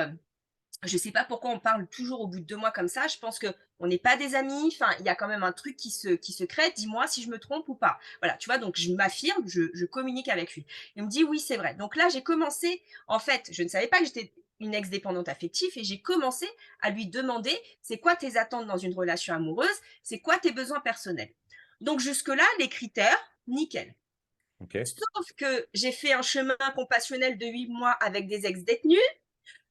je sais pas pourquoi on parle toujours au bout de 2 mois comme ça. Je pense qu'on n'est pas des amis. Enfin, il y a quand même un truc qui se crée. Dis-moi si je me trompe ou pas. Voilà, tu vois, donc je m'affirme, je communique avec lui. Il me dit oui, c'est vrai. Donc là, j'ai commencé, en fait, je ne savais pas que j'étais une ex-dépendante affective et j'ai commencé à lui demander c'est quoi tes attentes dans une relation amoureuse, c'est quoi tes besoins personnels. Donc jusque-là, les critères, nickel. OK. Sauf que j'ai fait un chemin compassionnel de 8 mois avec des ex-détenus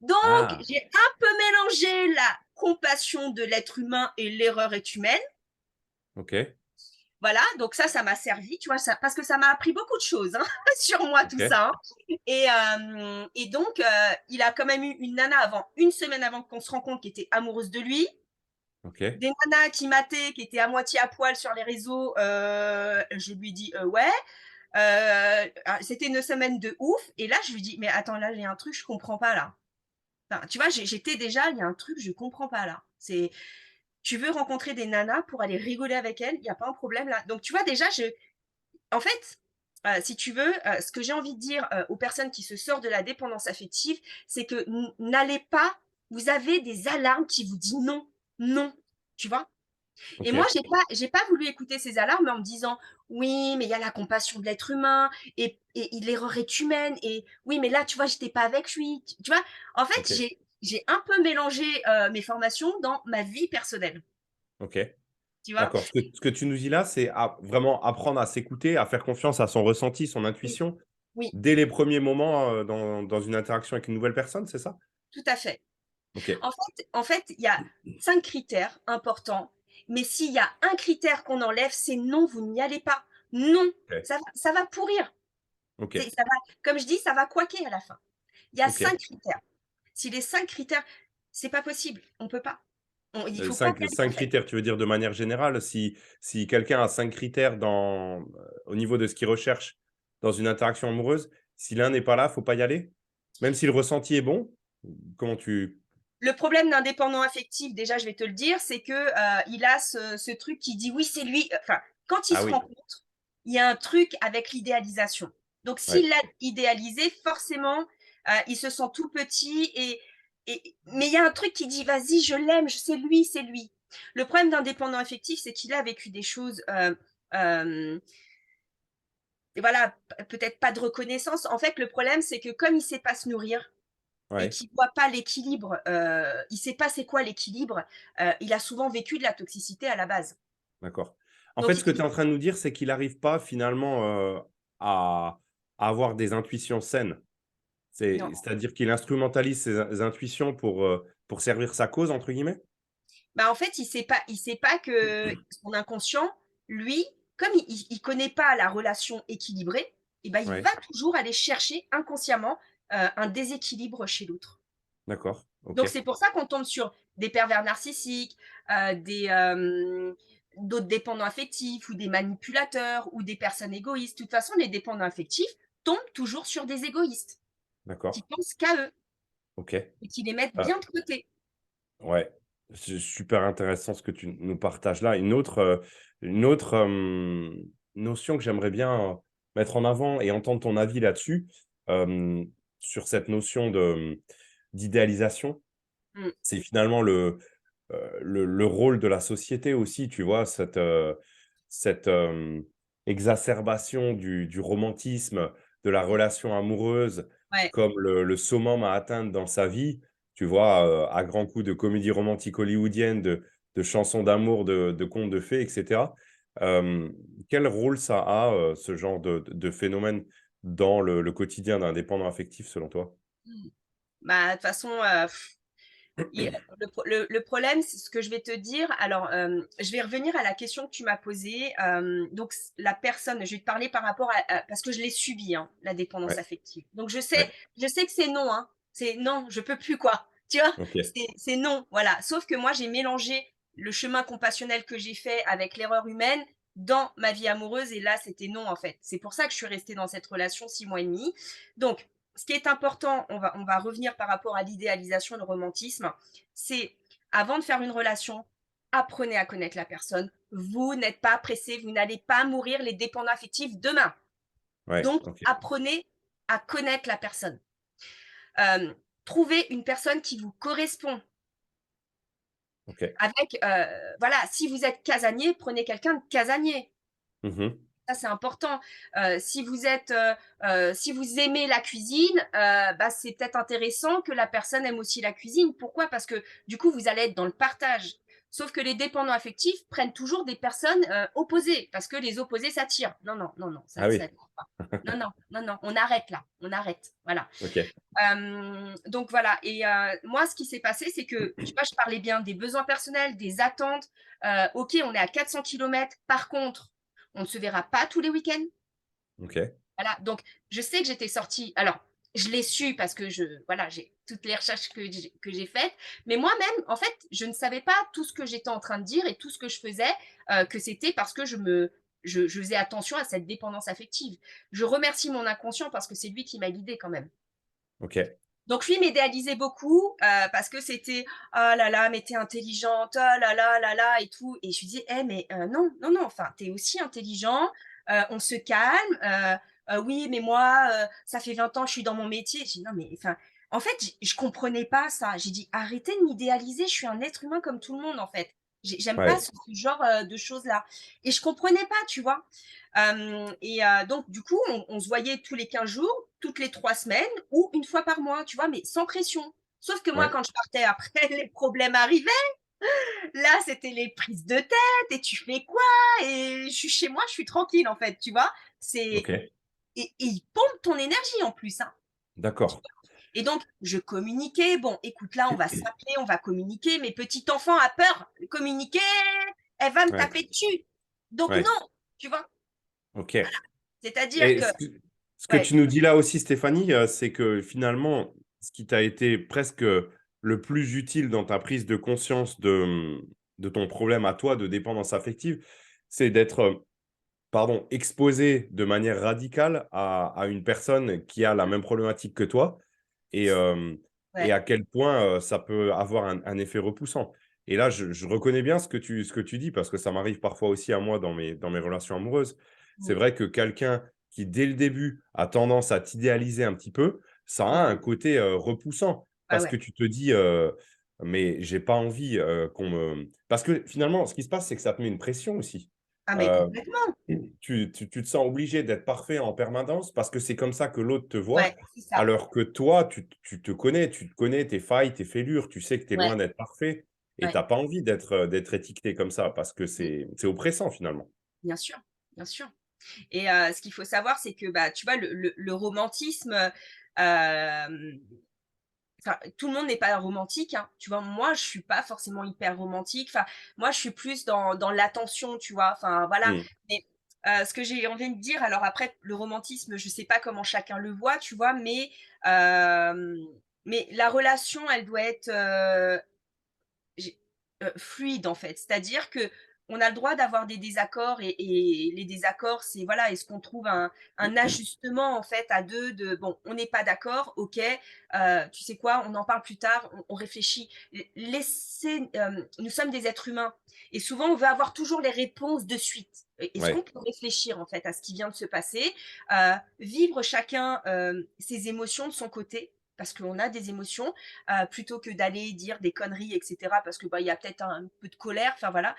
donc, Ah! j'ai un peu mélangé la compassion de l'être humain et l'erreur est humaine. OK, Voilà, donc ça m'a servi, tu vois? Ça parce que ça m'a appris beaucoup de choses, hein, sur moi tout OK, ça, hein et donc il a quand même eu une nana avant, une semaine avant qu'on se rencontre qui était amoureuse de lui, OK, des nanas qui mataient, qui étaient à moitié à poil sur les réseaux, je lui ai dit: ouais». C'était une semaine de ouf et là je lui dis: «Mais attends, là, j'ai un truc, je comprends pas là». Enfin, tu vois, j'étais déjà, il y a un truc, je comprends pas là. C'est tu veux rencontrer des nanas pour aller rigoler avec elles, il y a pas un problème là. Donc tu vois déjà, en fait, si tu veux, ce que j'ai envie de dire, aux personnes qui se sortent de la dépendance affective, c'est que n'allez pas vous avez des alarmes qui vous disent: «Non, non», tu vois? Et moi, OK. j'ai pas voulu écouter ces alarmes en me disant: «Oui, mais il y a la compassion de l'être humain et l'erreur est humaine et oui, mais là, tu vois, j'étais pas avec lui». Tu vois? En fait, OK, j'ai un peu mélangé, mes formations dans ma vie personnelle, OK. tu vois? D'accord. Ce que tu nous dis là, c'est vraiment apprendre à s'écouter, à faire confiance à son ressenti, son Oui, intuition, oui, dès les premiers moments, dans une interaction avec une nouvelle personne, c'est ça? tout à fait. OK. En fait, il y a 5 critères importants, mais s'il y a un critère qu'on enlève, c'est non, vous n'y allez pas. Non, OK. ça va pourrir. OK. C'est ça va comme je dis, ça va couaquer à la fin. Il y a 5 OK. critères. Si les 5 critères c'est pas possible, on peut pas. Il faut pas 5 perdre en 5 fait. critères, tu veux dire de manière générale? Si quelqu'un a 5 critères au niveau de ce qu'il recherche dans une interaction amoureuse, si l'un n'est pas là, faut pas y aller? Même si le ressenti est bon? Comment tu Le problème d'un dépendant affectif, déjà, je vais te le dire, c'est que, il a ce truc qui dit: «Oui, c'est lui», enfin, quand ils ah se oui, rencontrent, il y a un truc avec l'idéalisation. Donc s'il ouais, l'a idéalisé, forcément, il se sent tout petit mais il y a un truc qui dit: «Vas-y, je l'aime, c'est lui, c'est lui». Le problème d'un dépendant affectif, c'est qu'il a vécu des choses, hem et voilà, peut-être pas de reconnaissance. En fait, le problème, c'est que comme il sait pas se nourrir et ouais, qu'il voit pas l'équilibre, il sait pas c'est quoi l'équilibre, il a souvent vécu de la toxicité à la base. d'accord. En fait, Donc ce que tu il es en train de nous dire, c'est qu'il n'arrive pas finalement, à avoir des intuitions saines. non, C'est-à-dire qu'il instrumentalise ses intuitions pour «servir sa cause» entre guillemets? bah, en fait, il sait pas que son inconscient, lui, comme il connaît pas la relation équilibrée et ben, il va Ouais, toujours aller chercher inconsciemment, un déséquilibre chez l'autre. d'accord, OK. Donc c'est pour ça qu'on tombe sur des pervers narcissiques, des, d'autres dépendants affectifs ou des manipulateurs ou des personnes égoïstes. De toute façon, les dépendants affectifs tombent toujours sur des égoïstes qui D'accord. pensent qu'à eux OK. et qui les mettent Heu, bien de côté. ouais, c'est super intéressant ce que tu nous partages là. Une autre notion que j'aimerais bien mettre en avant et entendre ton avis là-dessus, hem, sur cette notion d'idéalisation, Mmh, c'est finalement le rôle de la société aussi, tu vois? Cette exacerbation du romantisme, de la relation amoureuse ouais. comme le summum à atteindre dans sa vie, tu vois? À grands coups de comédies romantiques hollywoodiennes, de chansons d'amour, de contes de fées et cetera. Quel rôle ça a, ce genre de phénomène dans le quotidien d'un dépendant affectif selon toi? Mmh. Bah, de toute façon, il le problème, c'est ce que je vais te dire. Alors, je vais revenir à la question que tu m'as posée. Donc la personne, je vais te parler par rapport à parce que je l'ai subi, hein, la dépendance Ouais, affective. Donc ouais, je sais que c'est non, hein. C'est non, je peux plus quoi, tu vois? OK, C'est non, voilà. Sauf que moi, j'ai mélangé le chemin compassionnel que j'ai fait avec l'erreur humaine dans ma vie amoureuse et là, c'était non, en fait. C'est pour ça que je suis restée dans cette relation 6 mois et demi. Donc ce qui est important, on va revenir par rapport à l'idéalisation, le romantisme, c'est avant de faire une relation, apprenez à connaître la personne. Vous n'êtes pas pressé, vous n'allez pas mourir les dépendants affectifs demain. ouais, Donc, OK, apprenez à connaître la personne. Euh, Trouvez une personne qui vous correspond. OK. Avec, voilà, si vous êtes casanier, prenez quelqu'un de casanier. Mmh. Ça, c'est important. Si vous êtes, si vous aimez la cuisine, bah, c'est peut-être intéressant que la personne aime aussi la cuisine. Pourquoi? Parce que du coup, vous allez être dans le partage. Sauf que les dépendants affectifs prennent toujours des personnes, opposées parce que les opposés s'attirent. Non, non, non, non, Ah ça oui, ne pas. Non, non, non, non, on arrête là, on arrête, voilà. OK. Donc voilà et moi, ce qui s'est passé, c'est que, tu vois, je parlais bien des besoins personnels, des attentes. OK, on est à 400 kilomètres. Par contre, on ne se verra pas tous les week-ends. OK. Voilà, donc je sais que j'étais sortie alors, je l'ai su parce que voilà, j'ai toutes les recherches que j'ai faites, mais moi-même, en fait, je ne savais pas tout ce que j'étais en train de dire et tout ce que je faisais, que c'était parce que je faisais attention à cette dépendance affective. Je remercie mon inconscient parce que c'est lui qui m'a guidée quand même. OK. Donc lui m'idéalisait beaucoup, parce que c'était: «Oh là là, mais tu es intelligente, oh là là» et tout et je lui disais: «Eh mais non, non, non, enfin, tu es aussi intelligent, on se calme, oui, mais moi, ça fait 20 ans que je suis dans mon métier». J'ai dit: «Non mais enfin» en fait, je comprenais pas ça. J'ai dit: «Arrêtez de m'idéaliser, je suis un être humain comme tout le monde, en fait. J'aime pas Ouais, ce genre, de choses-là» et je comprenais pas, tu vois? Donc du coup, on se voyait tous les 15 jours, toutes les 3 semaines ou une fois par mois, tu vois? Mais sans pression. Sauf que moi, ouais, quand je partais après, les problèmes arrivaient. Là, c'était les prises de tête et tu fais quoi? Et je suis chez moi, je suis tranquille, en fait, tu vois? C'est OK. et ils pompent ton énergie en plus, hein. Tu D'accord. vois? Et donc je communiquais. Bon, écoute, là, on va s'appeler, on va communiquer, mais petit enfant a peur. Communiquer, elle va me Ouais, taper dessus. Donc ouais, non, tu vois? OK. C'est-à-dire Et que ce que ouais, tu nous dis là aussi, Stéphanie, c'est que finalement, ce qui t'a été presque le plus utile dans ta prise de conscience de ton problème à toi de dépendance affective, c'est d'être, pardon, exposé de manière radicale à une personne qui a la même problématique que toi et et ouais. à quel point, ça peut avoir un effet repoussant. Et là, je reconnais bien ce que tu dis parce que ça m'arrive parfois aussi à moi dans mes relations amoureuses. C'est Mmh. vrai que quelqu'un qui, dès le début, a tendance à t'idéaliser un petit peu, ça a Mmh. un côté, repoussant Ouais, parce que ouais. tu te dis, «Mais j'ai pas envie, qu'on me» parce que finalement, ce qui se passe, c'est que ça te met une pression aussi. Ah mais Heu, complètement. tu te sens obligé d'être parfait en permanence parce que c'est comme ça que l'autre te voit, Ouais, c'est ça. alors que toi, tu te connais tes failles, tes fêlures, tu sais que tu es Ouais, loin d'être parfait et tu ouais. as pas envie d'être étiqueté comme ça parce que Mmh. c'est oppressant finalement. Bien sûr, bien sûr et ce qu'il faut savoir, c'est que, bah, tu vois, le romantisme, enfin, tout le monde n'est pas romantique, hein, tu vois? Moi, je suis pas forcément hyper romantique, enfin, moi, je suis plus dans l'attention, tu vois? Enfin, voilà, Mmh. mais ce que j'ai envie de dire alors après, le romantisme, je sais pas comment chacun le voit, tu vois? Hem, mais la relation, elle doit être, j'ai fluide, en fait. C'est-à-dire que on a le droit d'avoir des désaccords et les désaccords, c'est voilà, est-ce qu'on trouve un ajustement en fait à 2 de: «Bon, on n'est pas d'accord, OK, tu sais quoi? On en parle plus tard, on réfléchit». Laisser, nous sommes des êtres humains et souvent on veut avoir toujours les réponses de suite. Est-ce qu'on Ouais, peut réfléchir en fait à ce qui vient de se passer? Vivre chacun, ses émotions de son côté, parce qu'on a des émotions, plutôt que d'aller dire des conneries et cetera parce que, bah, il y a peut-être un peu de colère, enfin voilà.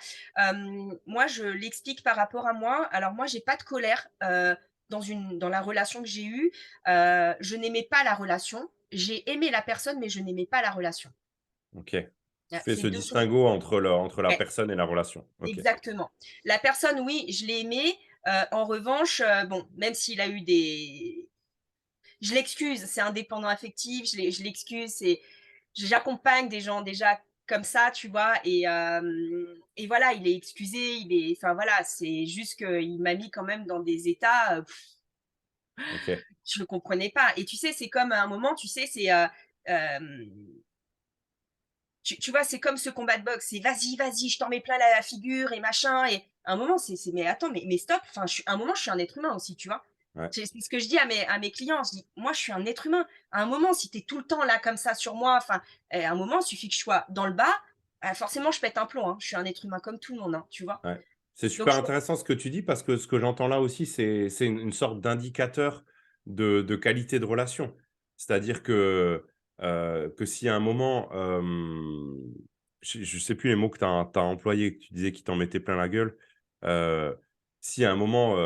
Moi, je l'explique par rapport à moi. Alors moi, j'ai pas de colère, dans la relation que j'ai eue, je n'aimais pas la relation. J'ai aimé la personne, mais je n'aimais pas la relation. OK. Tu fais C'est ce 2 choses. distinguo entre la Ouais, personne et la relation. OK. exactement. La personne, oui, je l'ai aimée, en revanche, bon, même s'il a eu des je l'excuse, c'est indépendant affectif, je l'excuse, c'est j'accompagne des gens déjà comme ça, tu vois? Et voilà, il est excusé, il est enfin voilà, c'est juste qu'il m'a mis quand même dans des états, OK. je ne comprenais pas et tu sais, c'est comme à un moment, tu sais, c'est, hem, tu vois, c'est comme ce combat de boxe, c'est: «Vas-y, vas-y, je t'en mets plein la figure et machin» et à un moment, c'est: «Mais attends, mais stop!» enfin, je suis à un moment, je suis un être humain aussi, tu vois? Ouais. C'est ce que je dis à mes clients, je dis: «Moi, je suis un être humain. À un moment, si tu es tout le temps là, comme ça, sur moi, enfin, à un moment, il suffit que je sois dans le bas, forcément, je pète un plomb, hein. Je suis un être humain comme tout le monde, hein, tu vois?» Ouais. C'est Donc super je intéressant ce que tu dis parce que ce que j'entends là aussi, c'est une sorte d'indicateur de qualité de relation. C'est-à-dire que si à un moment, je sais plus les mots que tu as employés, que tu disais qui t'en mettaient plein la gueule. Heu, Si à un moment,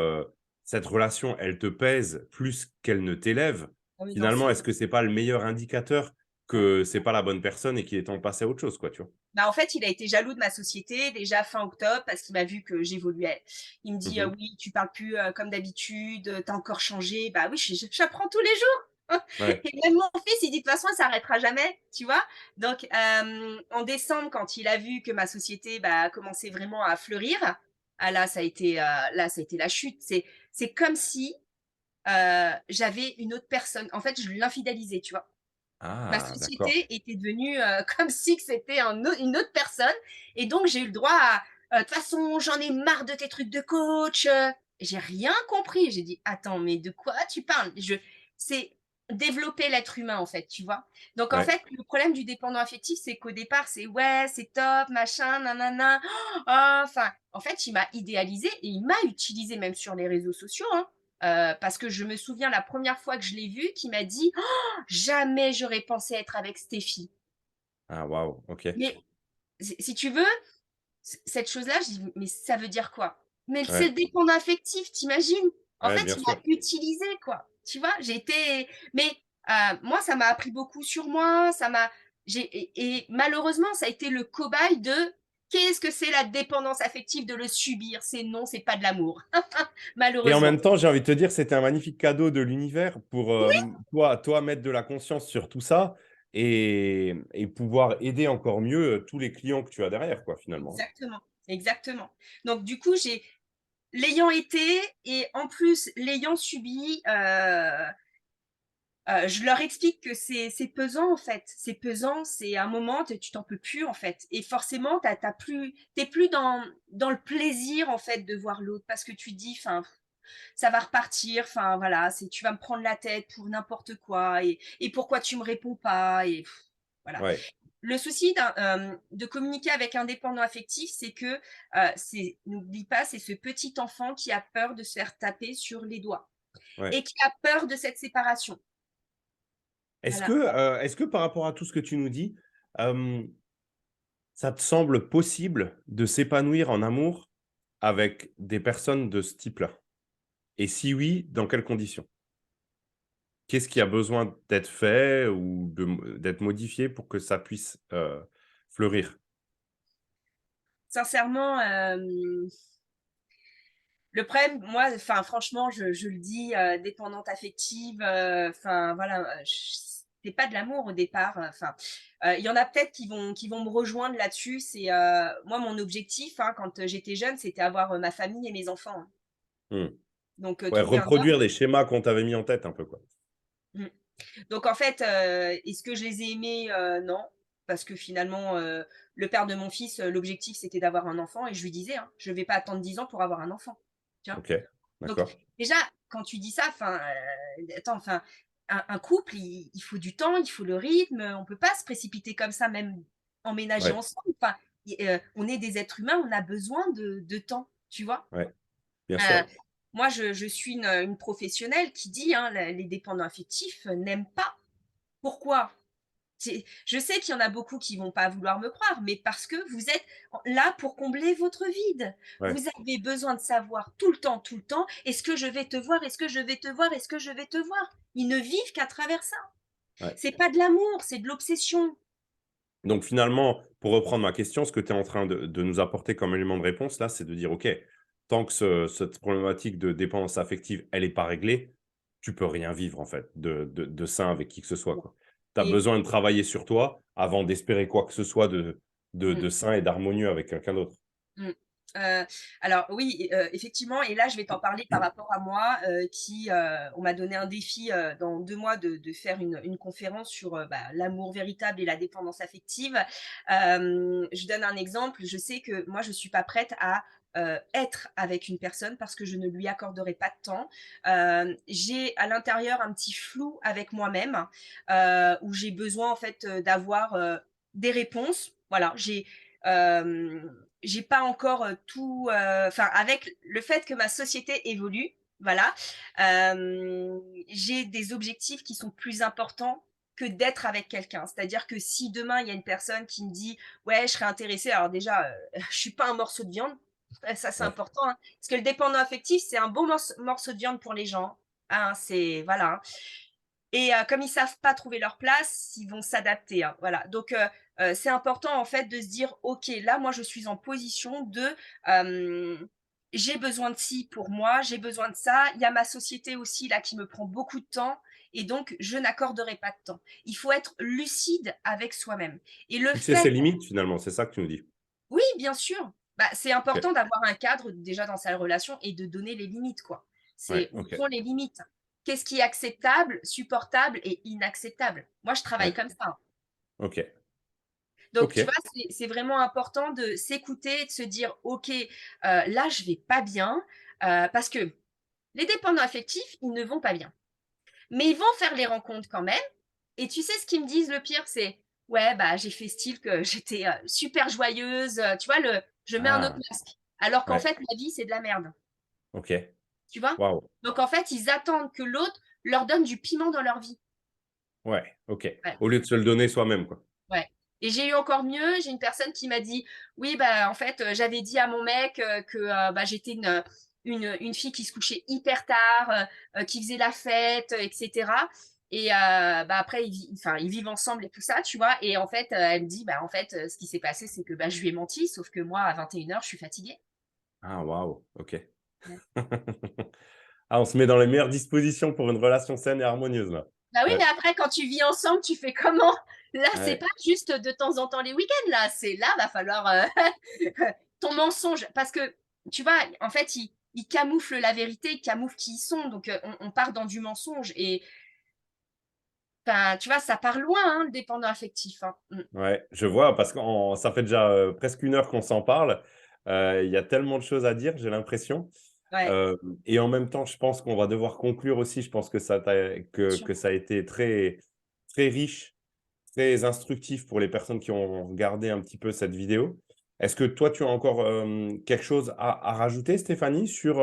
cette relation, elle te pèse plus qu'elle ne t'élève, oui, non, finalement, c'est est-ce que c'est pas le meilleur indicateur ouais. que c'est pas la bonne personne et qu'il est temps de passer à autre chose, quoi, tu vois? Bah, en fait, il a été jaloux de ma société déjà fin octobre parce qu'il m'a vu que j'évoluais. Il me dit: Mmh. «Oui, tu parles plus, comme d'habitude, tu as encore changé». Bah oui, j'apprends tous les jours Ouais, et même mon fils, il dit: «De toute façon, ça s'arrêtera jamais», tu vois? Donc en décembre, quand il a vu que ma société, bah, commençait vraiment à fleurir, ah là, ça a été la chute. C'est comme si, j'avais une autre personne. En fait, je l'infidélisais, tu vois? Ma ah d'accord. société était devenue, comme si que c'était une autre personne et donc j'ai eu le droit à, «De toute façon, j'en ai marre de tes trucs de coach», j'ai rien compris. J'ai dit: «Attends, mais de quoi tu parles?» C'est développer l'être humain, en fait, tu vois? Donc en Ouais. fait, le problème du dépendant affectif, c'est qu'au départ, c'est: «Ouais, c'est top, machin, nanana, oh», enfin, en fait, il m'a idéalisé et il m'a utilisé même sur les réseaux sociaux, hein, parce que je me souviens la première fois que je l'ai vu, qu'il m'a dit: Jamais j'aurais pensé être avec Steffi. Ah waouh, OK. Mais si tu veux, cette chose-là, je dis: «Mais ça veut dire quoi?» Mais c'est Ouais, le dépendant affectif, tu imagines? En ouais, fait, bien il m'a sûr. utilisée, quoi, tu vois? J'ai été mais moi, ça m'a appris beaucoup sur moi, ça m'a j'ai et malheureusement, ça a été le cobaye de: «Qu'est-ce que c'est la dépendance affective?» de le subir. C'est non, c'est pas de l'amour, Et en malheureusement. même temps, j'ai envie de te dire, c'était un magnifique cadeau de l'univers pour, toi mettre de la conscience sur tout ça et pouvoir aider encore mieux, tous les clients que tu as derrière, quoi, finalement. Exactement, exactement. Donc du coup, j'ai l'ayant été et en plus l'ayant subi, je leur explique que c'est pesant en fait. C'est pesant, c'est un moment, tu t'en peux plus en fait et forcément tu es plus dans le plaisir en fait de voir l'autre parce que tu te dis: «Enfin, ça va repartir, enfin voilà, c'est tu vas me prendre la tête pour n'importe quoi et pourquoi tu me réponds pas?» et voilà. Ouais, Le souci de communiquer avec un dépendant affectif, c'est que, c'est n'oublie pas, c'est ce petit enfant qui a peur de se faire taper sur les doigts ouais. et qui a peur de cette séparation. Voilà. Est-ce que par rapport à tout ce que tu nous dis, hem, ça te semble possible de s'épanouir en amour avec des personnes de ce type-là? Et si oui, dans quelles conditions? Qu'est-ce qui a besoin d'être fait ou d'être modifié pour que ça puisse, fleurir? Sincèrement, le problème, moi, enfin franchement, je le dis, dépendante affective, enfin voilà, c'est pas de l'amour au départ, enfin, il y en a peut-être qui vont me rejoindre là-dessus. C'est, moi mon objectif, hein, quand, j'étais jeune, c'était avoir, ma famille et mes enfants, hein. Mmh. Donc, Ouais, tout viendra. reproduire les schémas qu'on t'avait mis en tête un peu, quoi. Mmh. Donc en fait, est-ce que je les ai aimés? Non, parce que finalement, le père de mon fils, l'objectif, c'était d'avoir un enfant et je lui disais, hein: «Je vais pas attendre 10 ans pour avoir un enfant». Tu vois? OK, Donc d'accord. déjà, quand tu dis ça, enfin, attends, enfin, un couple, il faut du temps, il faut le rythme, on peut pas se précipiter comme ça, même emménager Ouais, ensemble. Enfin, on est des êtres humains, on a besoin de temps, tu vois? ouais, bien Heu, sûr. moi, je suis une professionnelle qui dit, hein, la les dépendants affectifs, n'aiment pas. Pourquoi? Je sais qu'il y en a beaucoup qui vont pas vouloir me croire, mais parce que vous êtes là pour combler votre vide. Ouais, Vous avez besoin de savoir tout le temps: «Est-ce que je vais te voir? Est-ce que je vais te voir? Est-ce que je vais te voir?» Ils ne vivent qu'à travers ça. ouais. C'est pas de l'amour, c'est de l'obsession. Donc finalement, pour reprendre ma question, ce que tu es en train de nous apporter comme élément de réponse là, c'est de dire: «OK, tant que cette problématique de dépendance affective, elle est pas réglée, tu peux rien vivre en fait de sain avec qui que ce soit, quoi». Tu as Et besoin de travailler sur toi avant d'espérer quoi que ce soit mmh. de sain et d'harmonieux avec quelqu'un d'autre. Mmh. Heu, alors oui, effectivement et là, je vais t'en parler par rapport à moi, on m'a donné un défi, dans 2 mois de faire une conférence sur, bah, l'amour véritable et la dépendance affective. Je donne un exemple, je sais que moi, je suis pas prête à, être avec une personne parce que je ne lui accorderai pas de temps. J'ai à l'intérieur un petit flou avec moi-même, où j'ai besoin en fait, d'avoir, des réponses. Voilà, j'ai pas encore, tout, enfin avec le fait que ma société évolue, voilà, j'ai des objectifs qui sont plus importants que d'être avec quelqu'un. C'est-à-dire que si demain il y a une personne qui me dit: «Ouais, je serais intéressée», alors déjà, je suis pas un morceau de viande, ça c'est Ouais. important, hein, parce que le dépendant affectif, c'est un bon morceau de viande pour les gens, hein, c'est voilà, hein. Et comme ils savent pas trouver leur place, ils vont s'adapter, hein, voilà. Donc c'est important en fait de se dire: «OK, là moi je suis en position de, j'ai besoin de ci pour moi, j'ai besoin de ça. Il y a ma société aussi là qui me prend beaucoup de temps et donc je n'accorderai pas de temps». Il faut être lucide avec soi-même et le Fixer ses fait limites finalement, c'est ça que tu nous dis? oui, bien sûr, bah, c'est OK. important d'avoir un cadre déjà dans sa relation et de donner les limites, quoi. Ouais, C'est où OK. sont les limites? Qu'est-ce qui est acceptable, supportable et inacceptable? Moi, je travaille Ouais, comme ça, hein. OK. Donc tu vois, OK. c'est vraiment important de s'écouter, de se dire: «OK, là, je vais pas bien», parce que les dépendants affectifs, ils ne vont pas bien. Mais ils vont faire les rencontres quand même et tu sais ce qu'ils me disent le pire? C'est: «Ouais, bah, j'ai fait style que j'étais, super joyeuse», tu vois je mets un autre Ah! masque. Alors qu'en Ouais, fait, ma vie, c'est de la merde, OK. tu vois? Waouh! Donc en fait, ils attendent que l'autre leur donne du piment dans leur vie. Ouais, OK. Ouais, Au lieu de se le donner soi-même, quoi. ouais et j'ai eu encore mieux, j'ai une personne qui m'a dit: «Oui, bah, en fait, j'avais dit à mon mec, que, bah, j'étais une fille qui se couchait hyper tard, qui faisait la fête, et cetera et bah, après ils vivent ensemble et tout ça, tu vois? Et en fait, elle me dit: «Bah, en fait, ce qui s'est passé, c'est que, bah, je lui ai menti, sauf que moi, à 21h, je suis fatiguée». Ah waouh! OK. Ouais. Ah, on se met dans les meilleures dispositions pour une relation saine et harmonieuse, là. Bah, oui, mais Ouais, après quand tu vis ensemble, tu fais comment? Là, c'est ouais, pas juste de temps en temps les week-ends, là, c'est là, va falloir, ton mensonge parce que, tu vois, en fait, ils camouflent la vérité, ils camouflent qui ils sont, donc on part dans du mensonge et enfin, tu vois, ça part loin, hein, le dépendant affectif, hein. Mmh. ouais, je vois parce que ça fait déjà, presque 1 heure qu'on s'en parle. Il y a tellement de choses à dire, j'ai l'impression. Ouais, Hem Et en même temps, je pense qu'on va devoir conclure aussi. Je pense que bien sûr. ça a été très très riche, très instructif pour les personnes qui ont regardé un petit peu cette vidéo. Est-ce que toi, tu as encore, quelque chose à rajouter, Stéphanie, sur,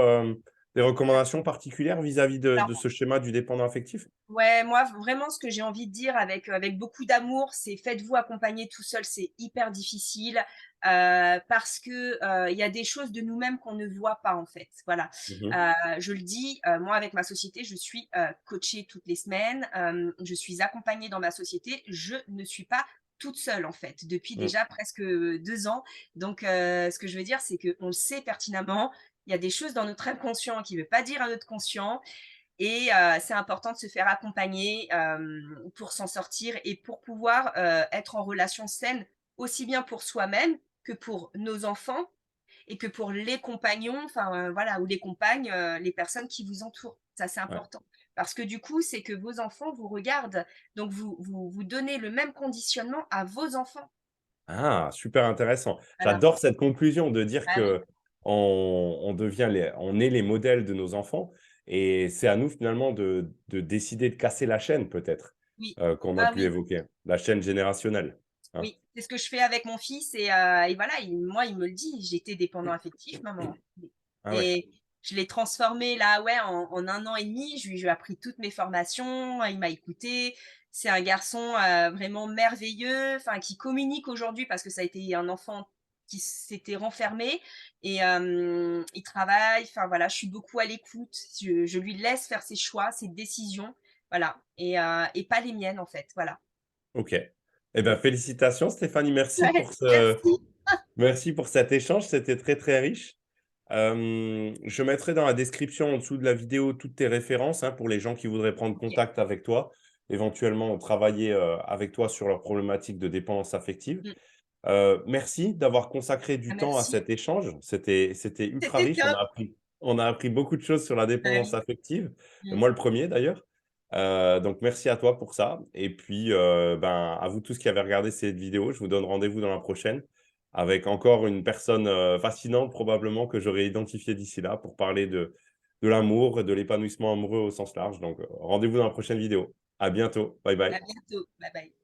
des recommandations particulières vis-à-vis de ce schéma du dépendant affectif? Ouais, moi, vraiment, ce que j'ai envie de dire avec beaucoup d'amour, c'est faites-vous accompagner tout seul, c'est hyper difficile, parce que, il y a des choses de nous-mêmes qu'on ne voit pas, en fait. Voilà. Mmh. Je le dis, moi, avec ma société, je suis, coachée toutes les semaines, je suis accompagnée dans ma société. Je ne suis pas toute seule, en fait, depuis Mmh. déjà presque, 2 ans. Donc, ce que je veux dire, c'est qu'on le sait pertinemment, il y a des choses dans notre inconscient qui ne veut pas dire à notre conscient et c'est important de se faire accompagner, pour s'en sortir et pour pouvoir, être en relation saine, aussi bien pour soi-même que pour nos enfants et que pour les compagnons, enfin, voilà ou les compagnes, les personnes qui vous entourent. Ça, c'est Ouais. important. Parce que du coup, c'est que vos enfants vous regardent, donc vous donnez le même conditionnement à vos enfants. Ah, super intéressant. Voilà. J'adore cette conclusion de dire Ah oui, on est les modèles de nos enfants et c'est à nous finalement de décider de casser la chaîne peut-être, oui. qu'on a Ah pu oui. évoquer, la chaîne générationnelle, hein? Oui, c'est ce que je fais avec mon fils et voilà, moi, il me le dit: «J'étais dépendant affectif maman» Ah ouais, et je l'ai transformé là, ouais, en 1 an et demi. Je lui ai appris toutes mes formations, il m'a écoutée. C'est un garçon, vraiment merveilleux, enfin qui communique aujourd'hui parce que ça a été un enfant qui s'était renfermé et il travaille, enfin voilà, je suis beaucoup à l'écoute. Je lui laisse faire ses choix, ses décisions, voilà et pas les miennes en fait, voilà. OK. Eh ben, Mmh. félicitations Stéphanie, Ouais, merci. merci pour cet échange, c'était très, très riche. Je mettrai dans la description en dessous de la vidéo toutes tes références, hein, pour les gens qui voudraient prendre OK. contact avec toi, éventuellement travailler, avec toi sur leurs problématiques de dépendance affective. Mmh. Merci d'avoir consacré Ah du temps à merci. cet échange. C'était ultra C'était riche. top. On a appris beaucoup de choses sur la Bah dépendance oui. affective. Mmh. Moi, le premier d'ailleurs. Donc merci à toi pour ça et puis, ben, à vous tous qui avez regardé cette vidéo, je vous donne rendez-vous dans la prochaine avec encore une personne, fascinante probablement que j'aurai identifiée d'ici là pour parler de l'amour et de l'épanouissement amoureux au sens large. Donc, rendez-vous dans la prochaine vidéo. À bientôt. Bye À bye. bientôt. Bye bye.